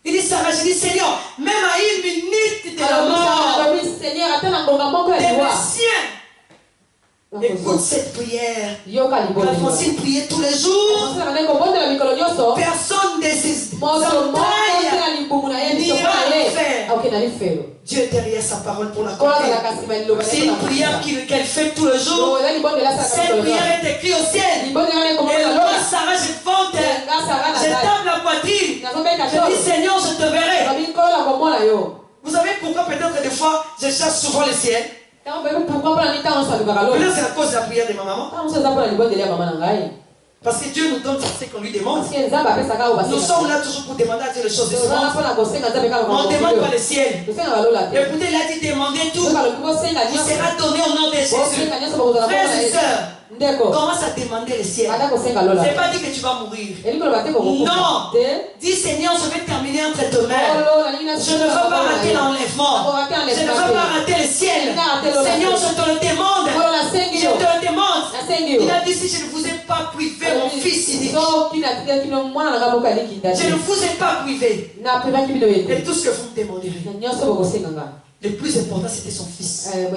Il dit Sarah, je dis Seigneur, même à une minute de la mort des siens, écoute cette prière. Alphonsine priait tous les jours. Personne de ses entrailles n'ira en enfer. Dieu est derrière sa parole pour l'accomplir. C'est une prière qu'elle fait tout le jour. Cette prière est écrite au ciel. Et moi, Sarah, je tape la poitrine. Je dis, Seigneur, je te verrai. Vous savez pourquoi peut-être des fois, je cherche souvent le ciel? Peut-être c'est à cause de la prière de ma maman. Parce que Dieu nous donne ce qu'on lui demande. Nous sommes là toujours pour demander à Dieu les choses. On ne demande pas le ciel. Écoutez, il a dit demander tout. Il sera donné au nom de Jésus. Frères et sœurs, commence à demander le ciel. C'est pas dit que tu vas mourir. Non. Dis Seigneur, je vais terminer entre tes mains. Je ne veux pas rater l'enlèvement. Je ne veux pas rater le ciel. Seigneur, je te le demande. Je te le demande. Il a dit si je ne vous ai pas privé mon fils unique. Je ne vous ai pas privé. Et tout ce que vous me demanderez. Le plus important, c'était son fils. Il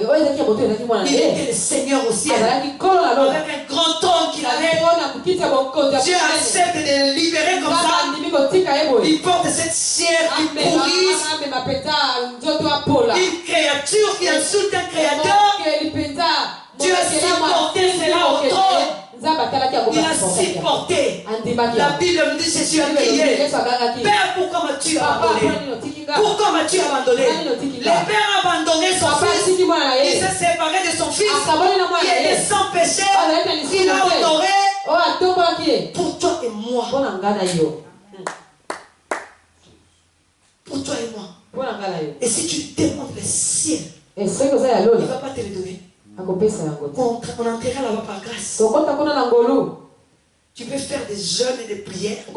était le Seigneur au ciel. Avec un grand trône qu'il avait. Dieu accepte de le libérer comme ça. Il porte cette chair qui pourrit. Une créature qui insulte un créateur. Dieu a supporté cela au trône. Il a supporté. La Bible me dit Jésus a crié. Père, pourquoi m'as-tu abandonné? Pourquoi m'as-tu abandonné? Le père a abandonné son fils. Il s'est séparé de son fils qui était sans péché. Il l'a honoré pour toi et moi. Pour toi et moi. Et si tu demandes le ciel, il ne va pas te le donner. On entrera là-bas par grâce. Tu peux faire des jeûnes et des prières. Tu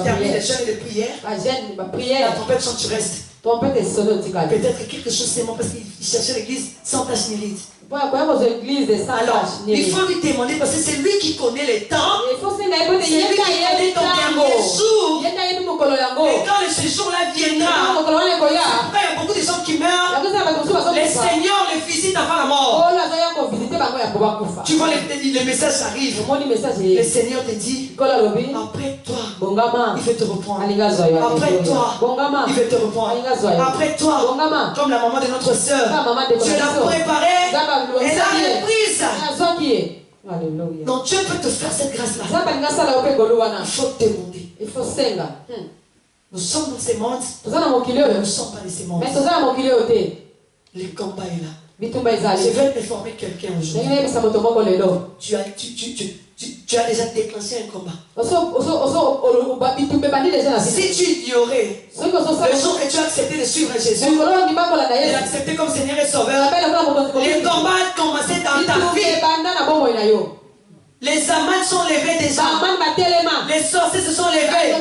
termines les jeûnes et les prières. La trompette chante, tu restes. Peut-être quelque chose c'est bon parce qu'il cherchait l'église sans tache ni ride. Alors, il faut lui demander parce que c'est lui qui connaît les temps. C'est lui qui connaît ton dernier jour. Et quand le séjour-là viendra, après il y a beaucoup de gens qui meurent. Le Seigneur les visite avant la mort. Tu vois, le message arrive. Le Seigneur te dit, après toi, il veut te reprendre. Après toi, il veut te reprendre. Après toi, comme la maman de notre soeur, tu l'as préparé. Et là, elle est prise. Donc Dieu peut te faire cette grâce-là. Il faut te demander. Nous sommes dans ces mondes. Nous ne sommes pas dans ces mondes. Le combat est là. Je vais te former quelqu'un aujourd'hui. Tu as déjà déclenché un combat. Si tu ignorais le jour que tu as accepté de suivre Jésus, de l'accepter comme Seigneur et Sauveur, les combats ont commencé dans ta vie. Les amants sont levés déjà. Les sorciers se sont levés.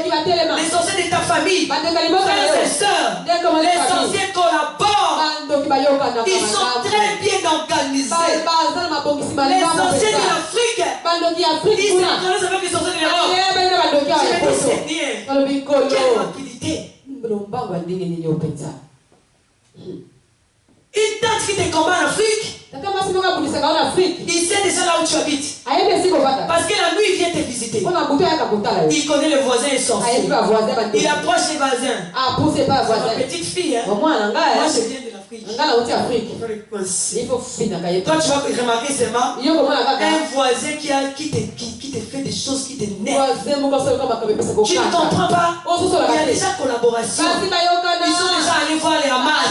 Les sorciers de ta famille, frères et sœurs, les sorciers collaborent. Ils sont très bien organisés. Les sorciers de l'Afrique, ils s'organisent avec les sorciers de l'Europe. Je vais te Seigneur, quelle rapidité. Une tante qui te combat en Afrique, il sait déjà là où tu habites. Parce que la nuit, il vient te visiter. Il connaît le voisin et sorcier. Il approche les voisins. C'est ma petite fille. Moi, je viens de l'Afrique. Toi, tu vas remarquer seulement un voisin qui te fait des choses qui t'énervent. Tu ne comprends pas. Il y a déjà collaboration. Ils sont déjà allés voir les Hamas.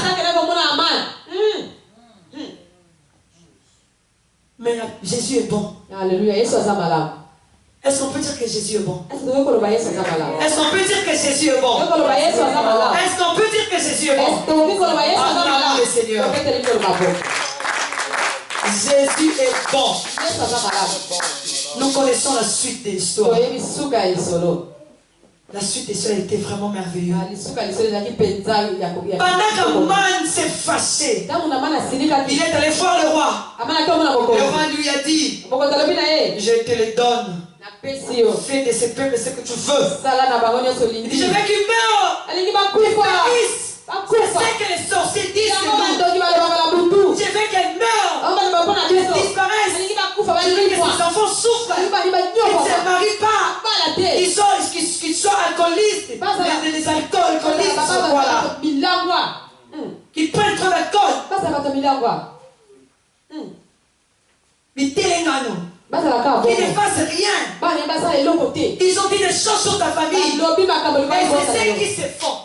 Mais Jésus est bon. Alléluia. Est-ce qu'on peut dire que Jésus est bon? Est-ce qu'on peut dire que Jésus est bon? Est-ce qu'on peut dire que Jésus est bon? Acclamons le Seigneur. Jésus est bon. Nous connaissons la suite de l'histoire. La suite de l'histoire était vraiment merveilleuse. Pendant que Man s'est fâché, il est allé voir le roi. Le roi lui a dit, je te le donne. Fais de ce peuple ce que tu veux. Il dit, je veux qu'il meure. C'est ce que les sorciers disent de nous. Je veux qu'elle meure. Qu'elle disparaisse. Je veux que ses enfants souffrent. Qu'ils ne se marient pas. Qu'ils soient alcoolistes. Les alcoolistes sont voilà. Ils ne fassent rien. Ils ont dit des choses sur ta famille. Et c'est ce qui se font.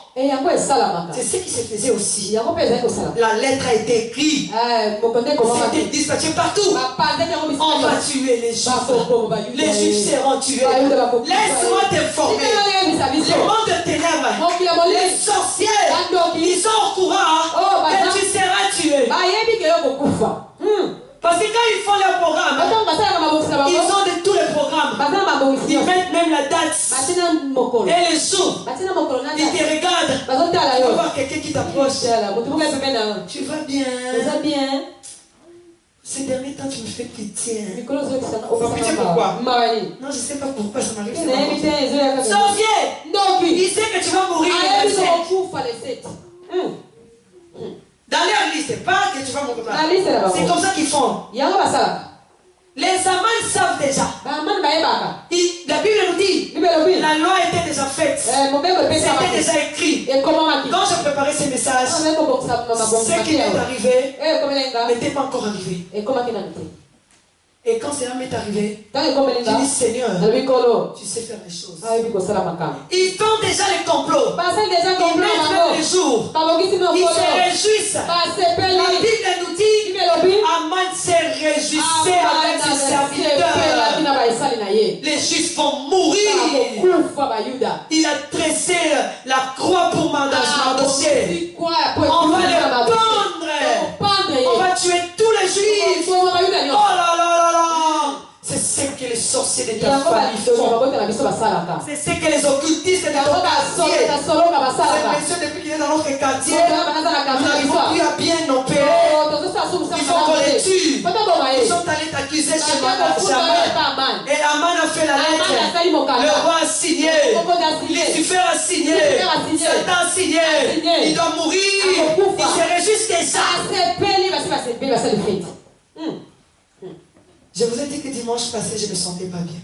C'est ce qui se faisait aussi. La lettre a été écrite. C'était dispatché partout. On va tuer les Juifs. Les Juifs seront tués. Laisse-moi t'informer. Le monde de ténèbres, les sorciers, ils sont au courant que tu seras tué. Parce que quand ils font leur programme, ils ont de tous les programmes. Ils mettent même la date et les jours. Ils te regardent. Tu vas voir quelqu'un qui t'approche. Tu vas bien. Ces derniers temps, tu me fais pitié. Pitié pourquoi? Non, je ne sais pas pourquoi ça m'arrive. Sorcier! Il sait que tu vas mourir. Dans leur liste, c'est pas que tu vas mourir. C'est comme ça qu'ils font. Les amants savent déjà. La Bible nous dit, la loi était déjà faite. C'était déjà écrit. Quand je préparais ces messages, ce qui m'est arrivé n'était pas encore arrivé. Et quand cela m'est arrivé, j'ai dit Seigneur, tu sais faire les choses. Ils font déjà les complots. Ils mettent même les jours. Ils se réjouissent. La Bible nous dit, Aman se réjouissait avec ses serviteurs. Les Juifs vont mourir. Il a tressé la croix pour Mardochée. On va les pendre. On va tuer tous les Juifs. Oh là là là là. C'est ce que les sorciers de ta famille font. C'est ce que les occultistes de ton quartier. Ces messieurs depuis qu'il est dans notre quartier, nous n'arrivons plus à bien opérer. Il faut qu'on les tue. Ils sont allés t'accuser chez Aman. Et Aman a fait la lettre. Le roi a signé. Lucifer a signé. Satan a signé. Il doit mourir. Il se réjouit déjà. Je vous ai dit que dimanche passé, je ne me sentais pas bien.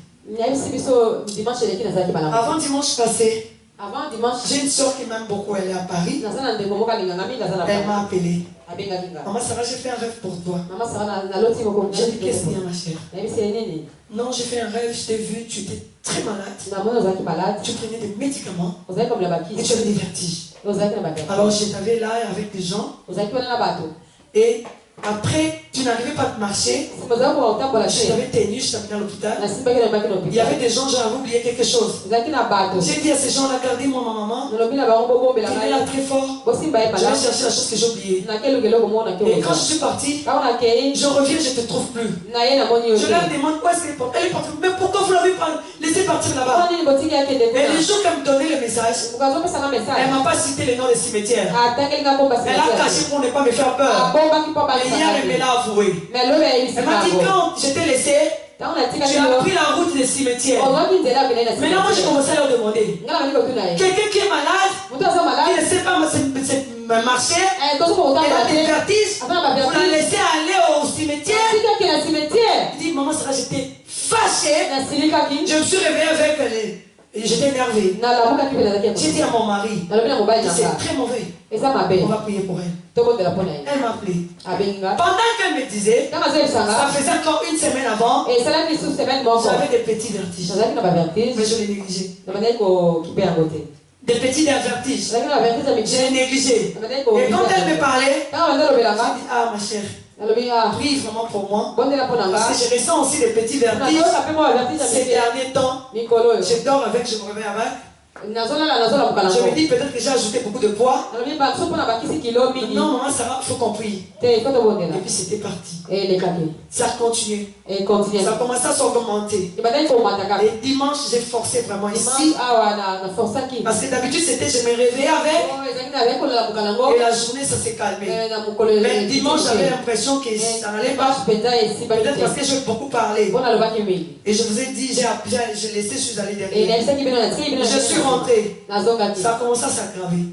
Avant dimanche passé, j'ai une soeur qui m'aime beaucoup, elle est à Paris. Elle m'a appelé. Maman Sarah, j'ai fait un rêve pour toi. J'ai dit, qu'est-ce qu'il y a, ma chère? Non, j'ai fait un rêve, je t'ai vu, tu étais très malade. Tu prenais des médicaments et tu avais des vertiges. Alors, je t'avais là avec des gens. Et après, tu n'arrivais pas à marcher. Je t'avais tenu, je t'avais mis à l'hôpital. Il y avait des gens, j'avais oublié quelque chose. J'ai dit à ces gens-là, gardez-moi ma maman. Tenez-la très fort. Je vais chercher la chose que j'ai oubliée. Et quand je suis parti, je reviens, je ne te trouve plus. Je leur demande où est-ce qu'elle est partie. Elle est partie. Mais pourquoi vous l'avez laissée partir là-bas? Et les jours qu'elle me donnait le message, elle ne m'a pas cité les noms des cimetières. Elle a caché pour ne pas me faire peur. Et hier, elle me l'a avoué. Elle m'a dit, quand je t'ai laissé, tu as pris la route des cimetières. Maintenant, moi, j'ai commencé à leur demander. Quelqu'un qui est malade, qui ne sait pas marcher, elle a des vertiges, vous la laissez aller au cimetière. Il dit, maman, ça va, j'étais fâchée. Je me suis réveillée avec elle. Et j'étais énervée. J'ai dit à mon mari, c'est très mauvais. On va prier pour elle. Elle m'a appelé. Pendant qu'elle me disait, ça faisait encore une semaine avant, j'avais des petits vertiges. Mais je l'ai négligé. Des petits vertiges. Je l'ai négligé. Et quand elle me parlait, j'ai dit, ah ma chère, prie vraiment pour moi. Parce que je ressens aussi des petits vertiges. Ces derniers temps, je dors avec, je me réveille avec. Je me dis peut-être que j'ai ajouté beaucoup de poids. Non, maman, ça faut qu'on prie. Et puis c'était parti. Ça a continué. Ça a commencé à s'augmenter. Et dimanche, j'ai forcé vraiment ici. Parce que d'habitude, c'était je me réveillais avec. Et la journée, ça s'est calmé. Mais dimanche, j'avais l'impression que ça n'allait pas. Peut-être parce que j'ai beaucoup parlé. Et je vous ai dit, j'ai laissé, je suis allé derrière. Je suis rentré. Ça a commencé à s'aggraver.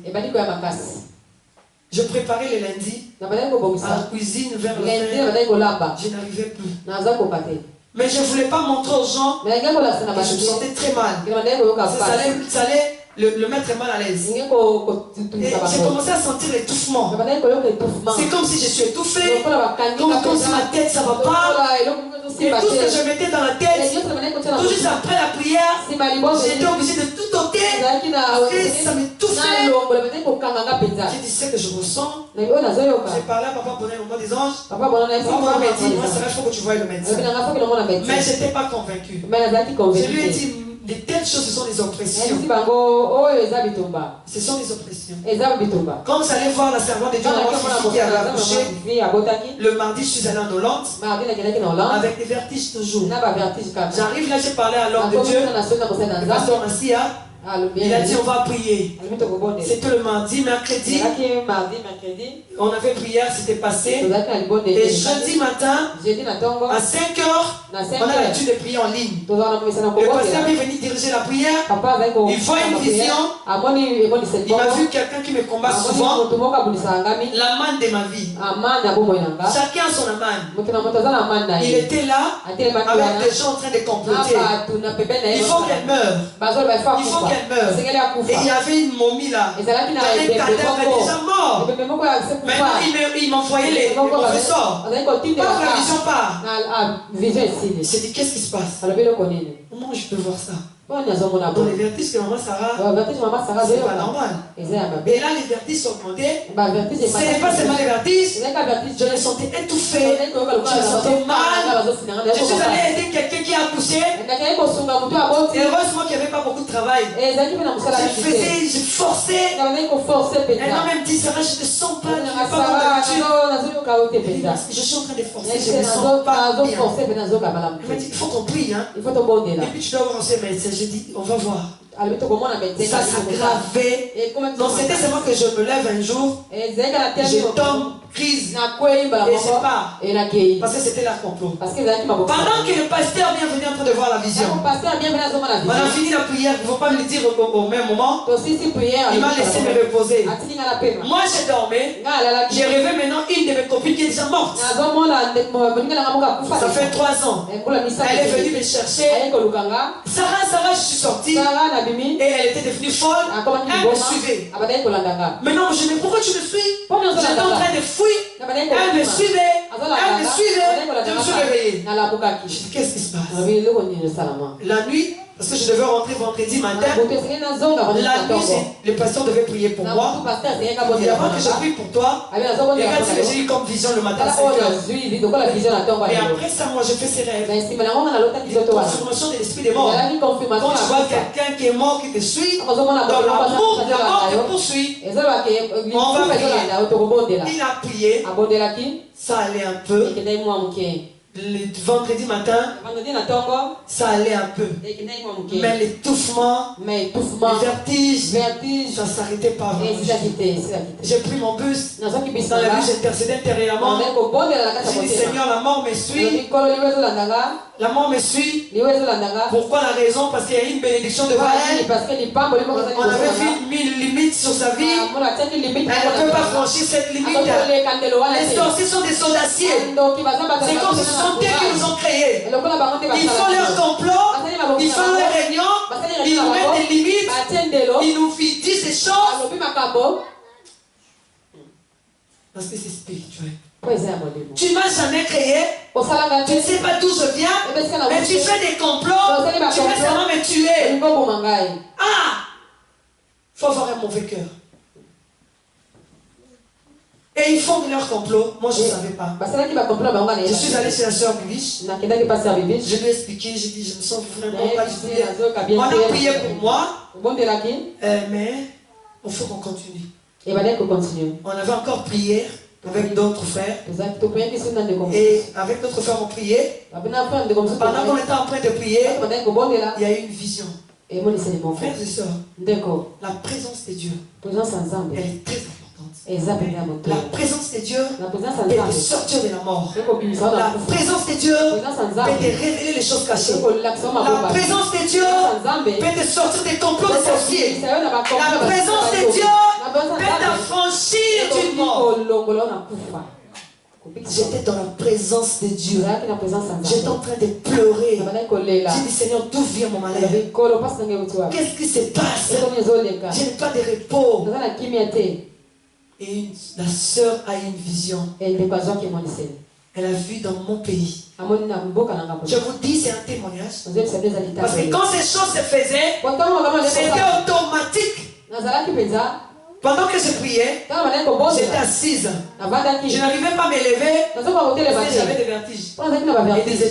Je préparais le lundi à la cuisine vers le fer. Je n'arrivais plus. Mais je ne voulais pas montrer aux gens que je me sentais très mal. Ça allait le mettre mal à l'aise. Ndenge Et j'ai commencé à sentir l'étouffement. C'est comme si je suis étouffé, comme si ma tête ça va pas. Et tout ce que je mettais dans la tête, tout juste après la prière, j'étais obligé de tout ôter. Et ça m'étouffait. J'ai dit ce que je ressens. J'ai parlé à Papa Bonnet au moment des anges. Papa m'a dit, moi c'est vrai, il faut que tu voies le médecin. Mais je n'étais pas convaincu. Je lui ai dit, de telles choses, ce sont des oppressions. Ce sont des oppressions. Quand vous allez voir la servante de Dieu qui avait accouché, le mardi, je suis allé en Hollande avec des vertiges toujours. J'arrive là, j'ai parlé à l'homme de Dieu, le pasteur Massia. Il a dit on va prier. C'était le mardi, mercredi. On avait prière, c'était passé. Et jeudi matin, à 5 heures, on a l'habitude de prier en ligne. Le pasteur est venu diriger la prière. Il voit une vision. Il m'a vu quelqu'un qui me combat souvent. L'amant de ma vie. Chacun a son amant. Il était là avec des gens en train de comploter. Il faut qu'elle meure. Il faut qu'elle meure. Et il y avait une momie là. Il y avait un cadavre déjà mort. Maintenant il m'envoyait les professeurs. Pas que la vision part. J'ai dit qu'est-ce qui se passe? Comment je peux voir ça? Dans les vertiges que maman Sarah, c'est pas normal. Et là les vertiges sont augmentés. Ce n'est pas seulement les vertiges. Je me sentais étouffé. Je me sentais mal. Je suis allé aider quelqu'un qui a accouché. Et heureusement qu'il n'y avait pas beaucoup de travail. Je forçais. Elle m'a même dit, Sarah, je ne te sens pas. Tu n'es pas comme d'habitude. Je suis en train de forcer. Je ne me sens pas bien. Elle m'a dit, il faut qu'on prie. Hein. Et puis tu dois voir aussi un médecin. J'ai dit, on va voir. Ça s'aggravait. Donc c'était seulement que je me lève un jour, je tombe, crise, et je pars. Parce que c'était leur complot. Pendant que le pasteur vient venir en train de voir la vision, on a fini la prière, il ne faut pas me le dire au même moment. Il m'a laissé me reposer. Moi je dormais, j'ai rêvé maintenant une de mes copines qui est déjà morte. Ça fait 3 ans. Elle est venue me chercher. Sarah, je suis sortie. Et elle était devenue folle. Elle me suivait. Maintenant, je me dis, pourquoi tu me suis? J'étais en train de fuir. Elle me suivait. Elle me suivait. Je me suis réveillé. Je dis, qu'est-ce qui se passe? La nuit, parce que je devais rentrer vendredi matin. La nuit, le pasteur devait prier pour moi. Et avant que je prie pour toi, regarde ce que j'ai eu comme vision le matin à 5 heures. Et après ça, moi, je fais ces rêves. Confirmation de l'esprit des morts. Quand tu vois quelqu'un qui est mort, qui te suit, dans l'amour, la mort te poursuit. On va prier. Il a prié. Ça allait un peu. Le vendredi matin, ça allait un peu. Mais l'étouffement, le vertige, ça ne s'arrêtait pas. J'ai pris mon bus. Dans la bus, j'intercédais intérieurement. J'ai dit, Seigneur, la mort me suit. La mort me suit. Pourquoi la raison? Parce qu'il y a une bénédiction devant elle. On avait vu une limite sur sa vie. Elle ne peut pas franchir cette limite. Les sorciers sont des soldaciers. C'est comme si ce sont eux qui nous ont créés. Ils font leur complot, ils font leur réunion, ils nous mettent des limites, ils nous disent des choses. Parce que c'est spirituel. Tu ne m'as jamais créé, tu ne sais pas d'où je viens, mais tu fais des complots, tu veux seulement me tuer. Ah! Il faut avoir un mauvais cœur. Et ils font leur complot. Moi, je ne savais pas. Je suis allé chez la soeur Bibiche. Je lui ai expliqué, j'ai dit, je me sens vraiment pas bien. On a prié pour moi, mais il faut qu'on continue. On avait encore prié avec d'autres frères. Et avec d'autres frères, on priait. Pendant qu'on était en train de prier, il y a eu une vision. Frères et sœurs, la présence de Dieu, elle est très importante. La présence de Dieu peut te sortir de la mort. La présence de Dieu peut te révéler les choses cachées. La présence de Dieu peut te sortir des complots de sorciers. La présence de Dieu peut t'affranchir d'une mort. J'étais dans la présence de Dieu. ozalaki na présence ya J'étais en train de pleurer. nabandaki kolela J'ai dit, Seigneur, d'où vient mon malheur? kolo mpasi nange euti wapi Qu'est-ce qui se passe? ekomi ezoleka Je n'ai pas de repos. naza na kimia te Et la sœur a eu une vision. ndeko azwaki emoniseli Elle a vu dans mon pays. amoni na mboka nanga Je vous dis, c'est un témoignage. ozolisa nde eza Parce que litatoli quand ces choses se faisaient, po ntango makambo c'était ndeko automatique. nazalaki mpenza Pendant que je priais, ntango bandaki j'étais kobondela assise. navandaki Je n'arrivais pas à me lever nazoka kotelema parce que j'avais te des vertiges mpo nazalaki na et des bavertige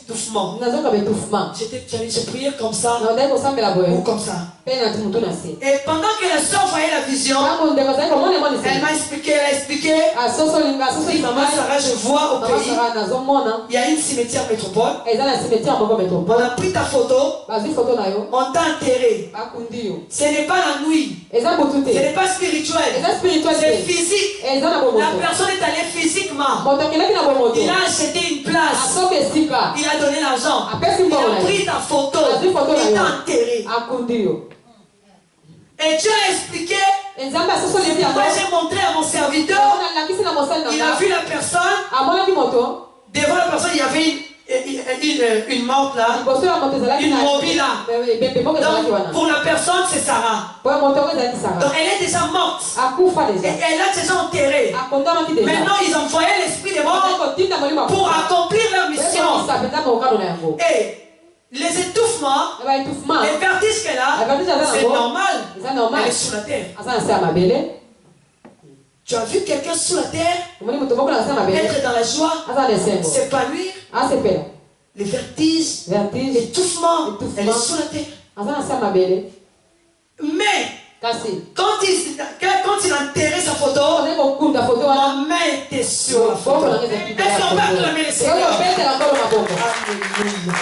étouffements. nazoka baétouffement Je priais comme ça nabandaki kosambela boye ou comme ça. mpe na mutu na se Et pendant que la soeur voyait la vision, ntango ndeko azalaki komona elle emoniseli m'a expliqué, elle a expliqué. asosolinga Oui, asosolisa maman Sarah, je vois au mama pays, sara nazomona il y a une cimetière métropole. eza na cimetière moko On metropole a pris ta photo, bazwi foto na yo on t'a enterré. bakundi yo Ce n'est pas la nuit, eza butu ce te n'est pas spirituel, eza spirituel c'est te physique. eza na La bomoto personne est allée physiquement. moto akelaki na bomoto Il a acheté une place. asoki esika Il a donné l'argent. apesi Il mbongo na a ye pris ta photo. azwi foto na Il t'a yo enterré. akundi yo Et Dieu a expliqué. nzambe asosolisi yango Moi, j'ai montré à mon serviteur. nalakisi na mosali Il a nanga vu la personne. amonaki moto Devant la personne, il y avait une morte là. liboso ya moto ezalaki Une mobile là. bembe moko ezalaki Donc, wana pour la personne, c'est Sarah. po ya moto yango ezalaki Donc, sara elle est déjà morte. akufa Et deja elle a déjà enterré. akondamaki deja Maintenant, ils envoyaient l'esprit des morts kotinda molimo pour accomplir leur mission. ekoisa mpenza mokano na yango Et les étouffements, na baétouffement les vertiges qu'elle a, avertige aza c'est nango normal. eza normal Elle est sous la terre. aza na se ya mabele Tu as vu quelqu'un sous la terre omoni moto moko na se ya mabele être dans la joie, aza na esengo s'épanouir, asepela les vertiges, vertige l'étouffement, Étouffement. elle est sous la terre. aza na se ya mabele Mais kasi quand il a enterré sa photo, ozali kokunda foto wana ma main était sur la photo. boko nanga ezalaki Est-ce qu'on peut acclamer le Seigneur? okobetela nkolo maboko Alléluia.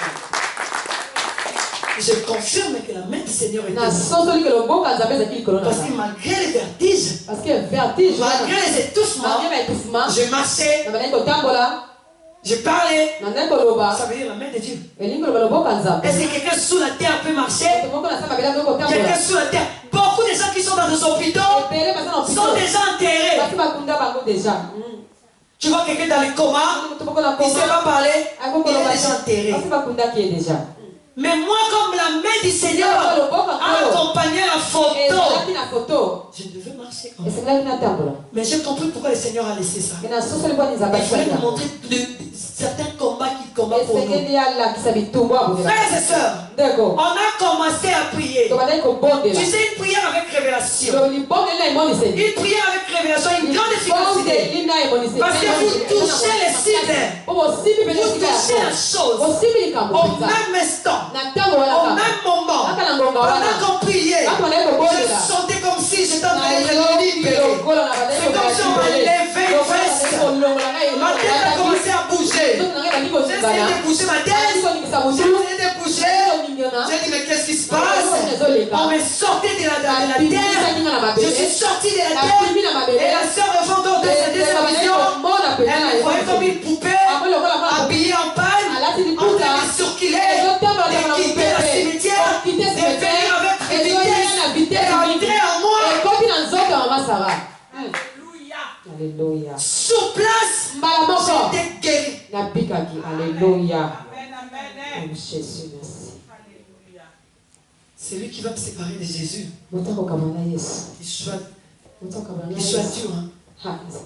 Je confirme que la main du Seigneur était là. nasosoli ke loboko ya nzambe ezalaki likolo na Parce nga que malgré les vertiges, parce que vertige malgré wana les étouffements, malgré baétouffement je marchais, na bandaki kotambola je parlais. nandaki koloba Ça veut dire la main de Dieu. elingi koloba loboko ya nzambe Est-ce que quelqu'un sous la terre peut marcher? moto moko na se ya mabele akoki kotambola Quelqu'un sous la terre. Beaucoup de gens qui sont dans les hôpitaux ebele baza na sont hôpital déjà enterrés. basi bakunda bango deja Tu vois quelqu'un dans le coma, moto moko na il ne sait koma pas parler, akoki il est koloba déjà enterré. basi bakundaki ye deja Mais moi, comme la main du Seigneur loboko a nkolo accompagné la photo, ezalaki na foto je devais marcher comme ça. esengelaki natambola Mais j'ai compris pourquoi le Seigneur a laissé ça. me nasosoli mpo nzambe Il voulait asali nous montrer certains combats qu'il combat pour nous. esengeli alakisa bitumbu abondela Frères et sœurs, ndeko on a commencé à prier. tobandaki kobondela Tu sais, une prière avec révélation. libondeli na emoniseli Une prière avec révélation, une grande efficacité. bondeli na emoniseli Parce que vous touchez les cibles. po bosimbi mpe Vous esika touchez la yango chose bosimbi likambo au mpenza même instant, na ntango wana au kaka même moment. kaka na ngonga wana Pendant qu'on priait, kaka bandaki je kobondela sentais comme si j'étais en train na d'être yoki libéré. lokola na bandaki C'est comme si on m'enlevait une veste. Ma tête a commencé à bouger. J'ai essayé de bouger ma tête. J'ai essayé de bouger. J'ai dit, mais qu'est-ce qui se passe? On me sortait de la terre. Je suis sorti de la terre. Et la sœur de Fondor de sa vision, elle me voyait comme une poupée, habillée en paille, en train de circuler, de quitter la cimetière, de venir avec vitesse, et rentrer en moi. Alléluia. Sur place, j'étais guéri. Nabikaki. Alléluia. Oh, Jésus, merci. C'est lui qui va me séparer de Jésus. Motakokamana Yesu. Il soit Motakokamana dur. Yesu. Hein. Ha, c'est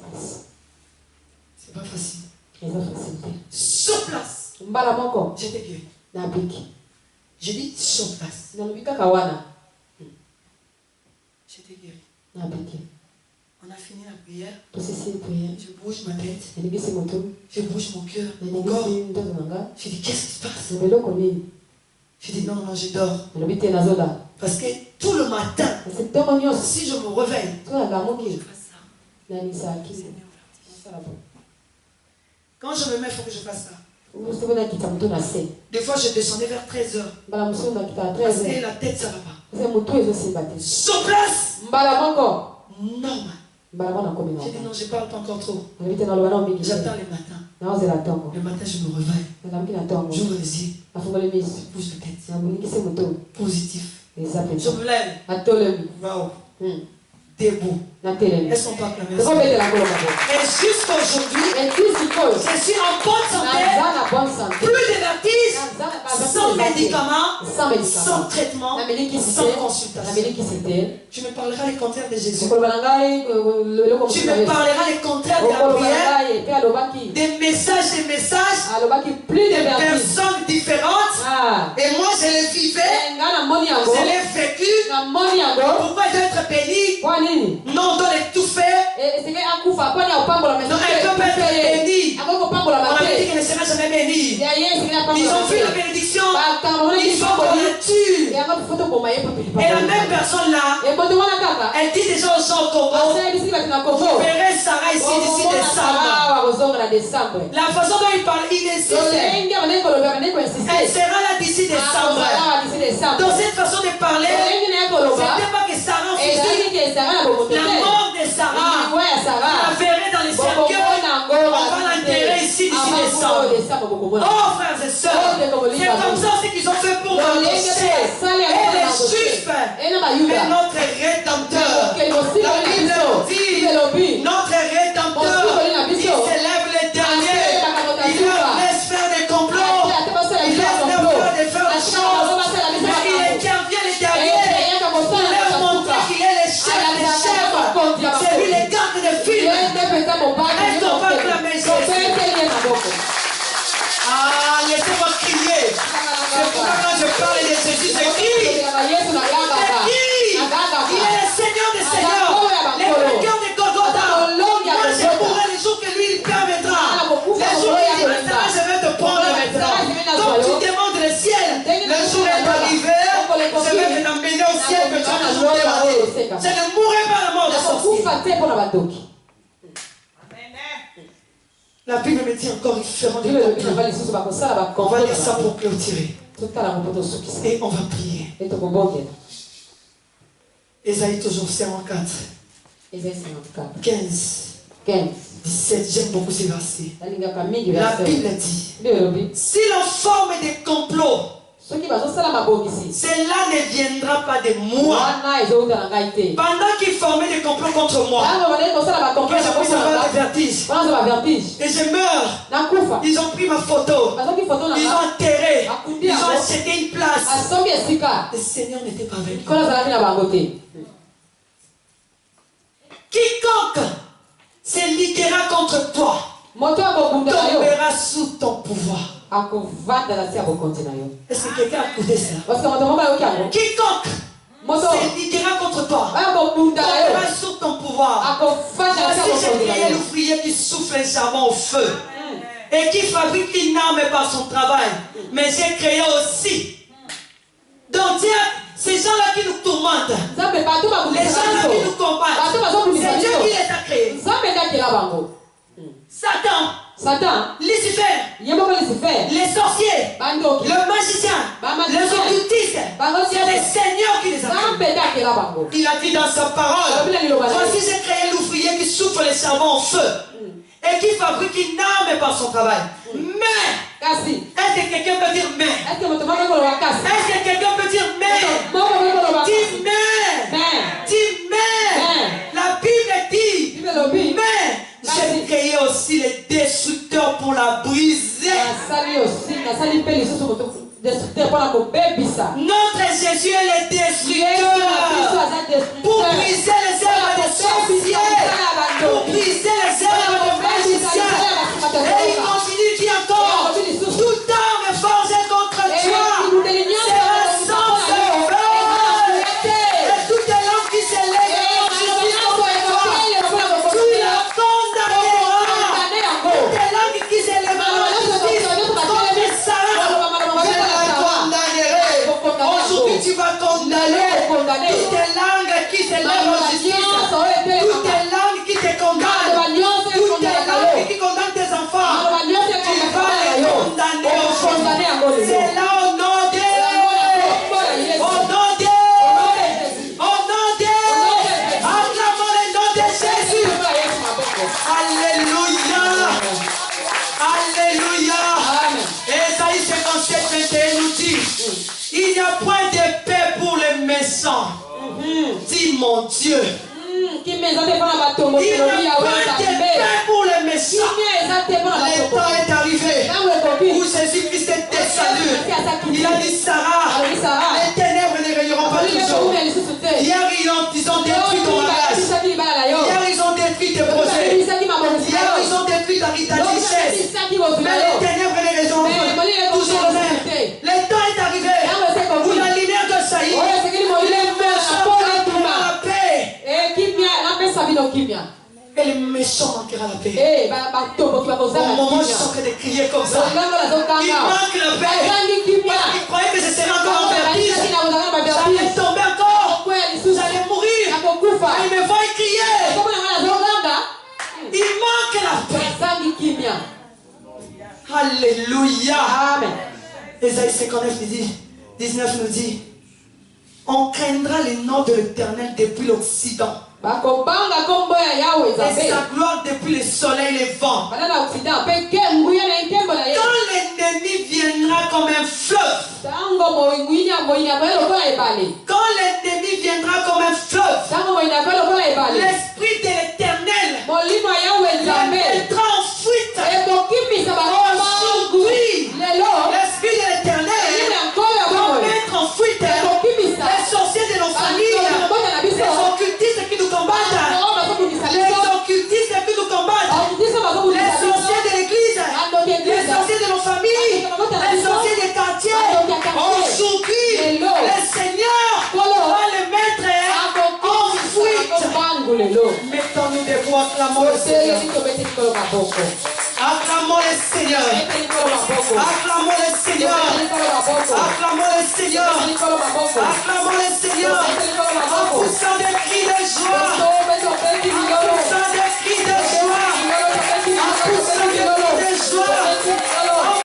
C'est pas facile. eza facilité. Sur place, Mbala moko j'étais guéri. nabiki. J'ai dit sur place, Nalobi kaka wana j'étais guéri. nabiki. On a fini la prière. Tosisi prière. Je bouge ma tête. Nalingisi moto. Je bouge mon cœur, mon corps. Nalingisi ndoto nanga. Je dis, qu'est-ce qui se passe? Na beloko nini? Je dis, non, non, je dors. Nalobi te nazola. Parce que tout le matin, Kasi ntongo nyonso si je me réveille, tolalamoki je fais ça. nanisaki. Nasala bo. Quand je me mets, il faut que je fasse ça. Mosuku nakita moto na se. Des fois, je descendais vers 13h. Mbala mosuku nakita na Parce 13 que la tête, ça va pas. Kasi motu ezosimba te. Sur place, Mbala moko. normal. Mbala moko nakomi na J'ai dit, non, je parle pas encore trop. nalobi te naloba na omingi te. J'attends le matin. naozela ntongo. Le matin, je me réveille. nalamuki na ntongo. J'ouvre les yeux. nafungoli miso. Je bouge la tête. nabunikisi moto. Positif. eza Je mpenza. me lève. atolemi. Waouh. debout. Est-ce qu'on peut acclamer ça? Et jusqu'à aujourd'hui, je suis en bonne santé, plus de vertiges, sans médicaments, sans traitement, sans consultation. Tu me parleras les contraires de Jésus. Tu me parleras les contraires de la prière, des messages, de personnes différentes. Et moi, je les vivais, je l'ai vécu. Pourquoi je dois être béni? Non, on doit tout faire. Non, elle peut être bénie. On avait dit qu'elle ne sera jamais bénie. Ils ont vu la bénédiction. Ils ont qu'on la tue. Et la même personne là, elle dit déjà aux gens au Congo, vous verrez Sarah ici d'ici décembre. La façon dont il parle, il insiste. Elle sera là d'ici décembre. Dans cette façon de parler, c'était pas que Sarah en physique. La mort de Sarah, la verrait dans les cercueils. On va l'enterrer ici d'ici décembre. Oh frères et sœurs, c'est comme ça aussi qu'ils ont fait pour Mardochée et les Juifs. Mais notre Rédempteur, la Bible dit, notre Rédempteur, il s'élève les derniers, il leur laisse faire des complots, il laisse leur faire des choses, mais il intervient les derniers pour leur montrer qu'il est le chef des chefs, c'est lui le garde de film. Est-ce qu'on va acclamer Jésus? Ah, laissez-moi crier. C'est pourquoi quand je parle de Jésus, je crie. Il est le Seigneur des Seigneurs, le vainqueur de Golgotha. Moi, je pourrai les jours que lui, il permettra. Les jours où il dira, je vais te prendre maintenant. Donc tu demandes le ciel. Le jour est arrivé, je vais t'emmener au ciel que tu as toujours demandé. Je ne mourrai pas la mort de sorcier. La Bible me dit encore, ils feront des complots. On va lire ça pour clôturer. Et on va prier. Ésaïe toujours 54. 15. 17. J'aime beaucoup ces versets. La Bible dit, si l'on forme des complots, cela ne viendra pas de moi. Pendant qu'ils formaient des complots contre moi, que je puisse avoir des vertiges, et je meurs, ils ont pris ma photo, ils ont enterré, ils ont acheté une place. Le Seigneur n'était pas avec moi. Quiconque se liguera contre toi tombera sous ton pouvoir. Est-ce que quelqu'un a écouté ça? Quiconque se liguera contre toi tombera sous ton pouvoir. Voici, j'ai créé l'ouvrier qui souffle le charbon au feu et qui fabrique une arme par son travail. Mais j'ai créé aussi. Donc Dieu, ces gens-là qui nous tourmentent, les gens-là qui nous combattent, c'est Dieu qui les a créés. Satan, Lucifer, les sorciers, le magicien, les occultistes, c'est le Seigneur qui les a créés. Il a dit dans sa parole, voici j'ai créé l'ouvrier qui souffle les charbons au feu et qui fabrique une arme par son travail. Mais, est-ce que quelqu'un peut dire mais? Est-ce que quelqu'un peut dire mais? Dis mais! Dis mais! La Bible dit mais! J'ai créé aussi les destructeurs pour la briser. Notre Jésus est le destructeur pour briser les œuvres des sorciers, pour briser les œuvres des magiciens. Et il continue, dit encore, toute arme forgée contre toi sera sans feu. Et toute langue qui s'élève contre toi, tu la condamneras. Toute langue qui s'élève contre Sarah, je la condamnerai. Aujourd'hui, tu vas condamner. Il n'y a point de paix pour les méchants. Le temps est arrivé où Jésus-Christ est descendu. Il a dit Sarah, les ténèbres ne régneront pas toujours. Hier, ils ont détruit ton mariage. Hier, ils ont détruit tes projets. Hier, ils ont détruit ta richesse. Mais les ténèbres ne régneront pas toujours même. Le temps est arrivé où la lumière doit saillir. Les méchants manqueront la paix. Et les méchants manqueront la paix. Au moment où je suis en train de crier comme ça, il manque la paix. Parce qu'ils croyaient que je serais encore en vertige. J'allais tomber encore. J'allais mourir. Ils me voient crier. Il manque la paix. Alléluia. Amen. Ésaïe 59 19 nous dit, on craindra les noms de l'Éternel depuis l'Occident. Et sa gloire depuis le soleil et les vents. Quand l'ennemi viendra comme un fleuve. Quand l'ennemi viendra comme un fleuve, l'esprit de l'Éternel viendra en fuite. Aujourd'hui, l'esprit de l'Éternel va mettre en fuite les sorciers de nos familles, les occultistes qui nous combattent, les occultistes qui nous combattent, les sorciers de l'église, les sorciers de nos familles, les sorciers des quartiers. Aujourd'hui, le Seigneur va les mettre en fuite. Mettons-nous debout, acclamons le Seigneur. Acclamons le Seigneur. Acclamons le Seigneur. Acclamons le Seigneur. Acclamons le Seigneur. En poussant des cris de joie.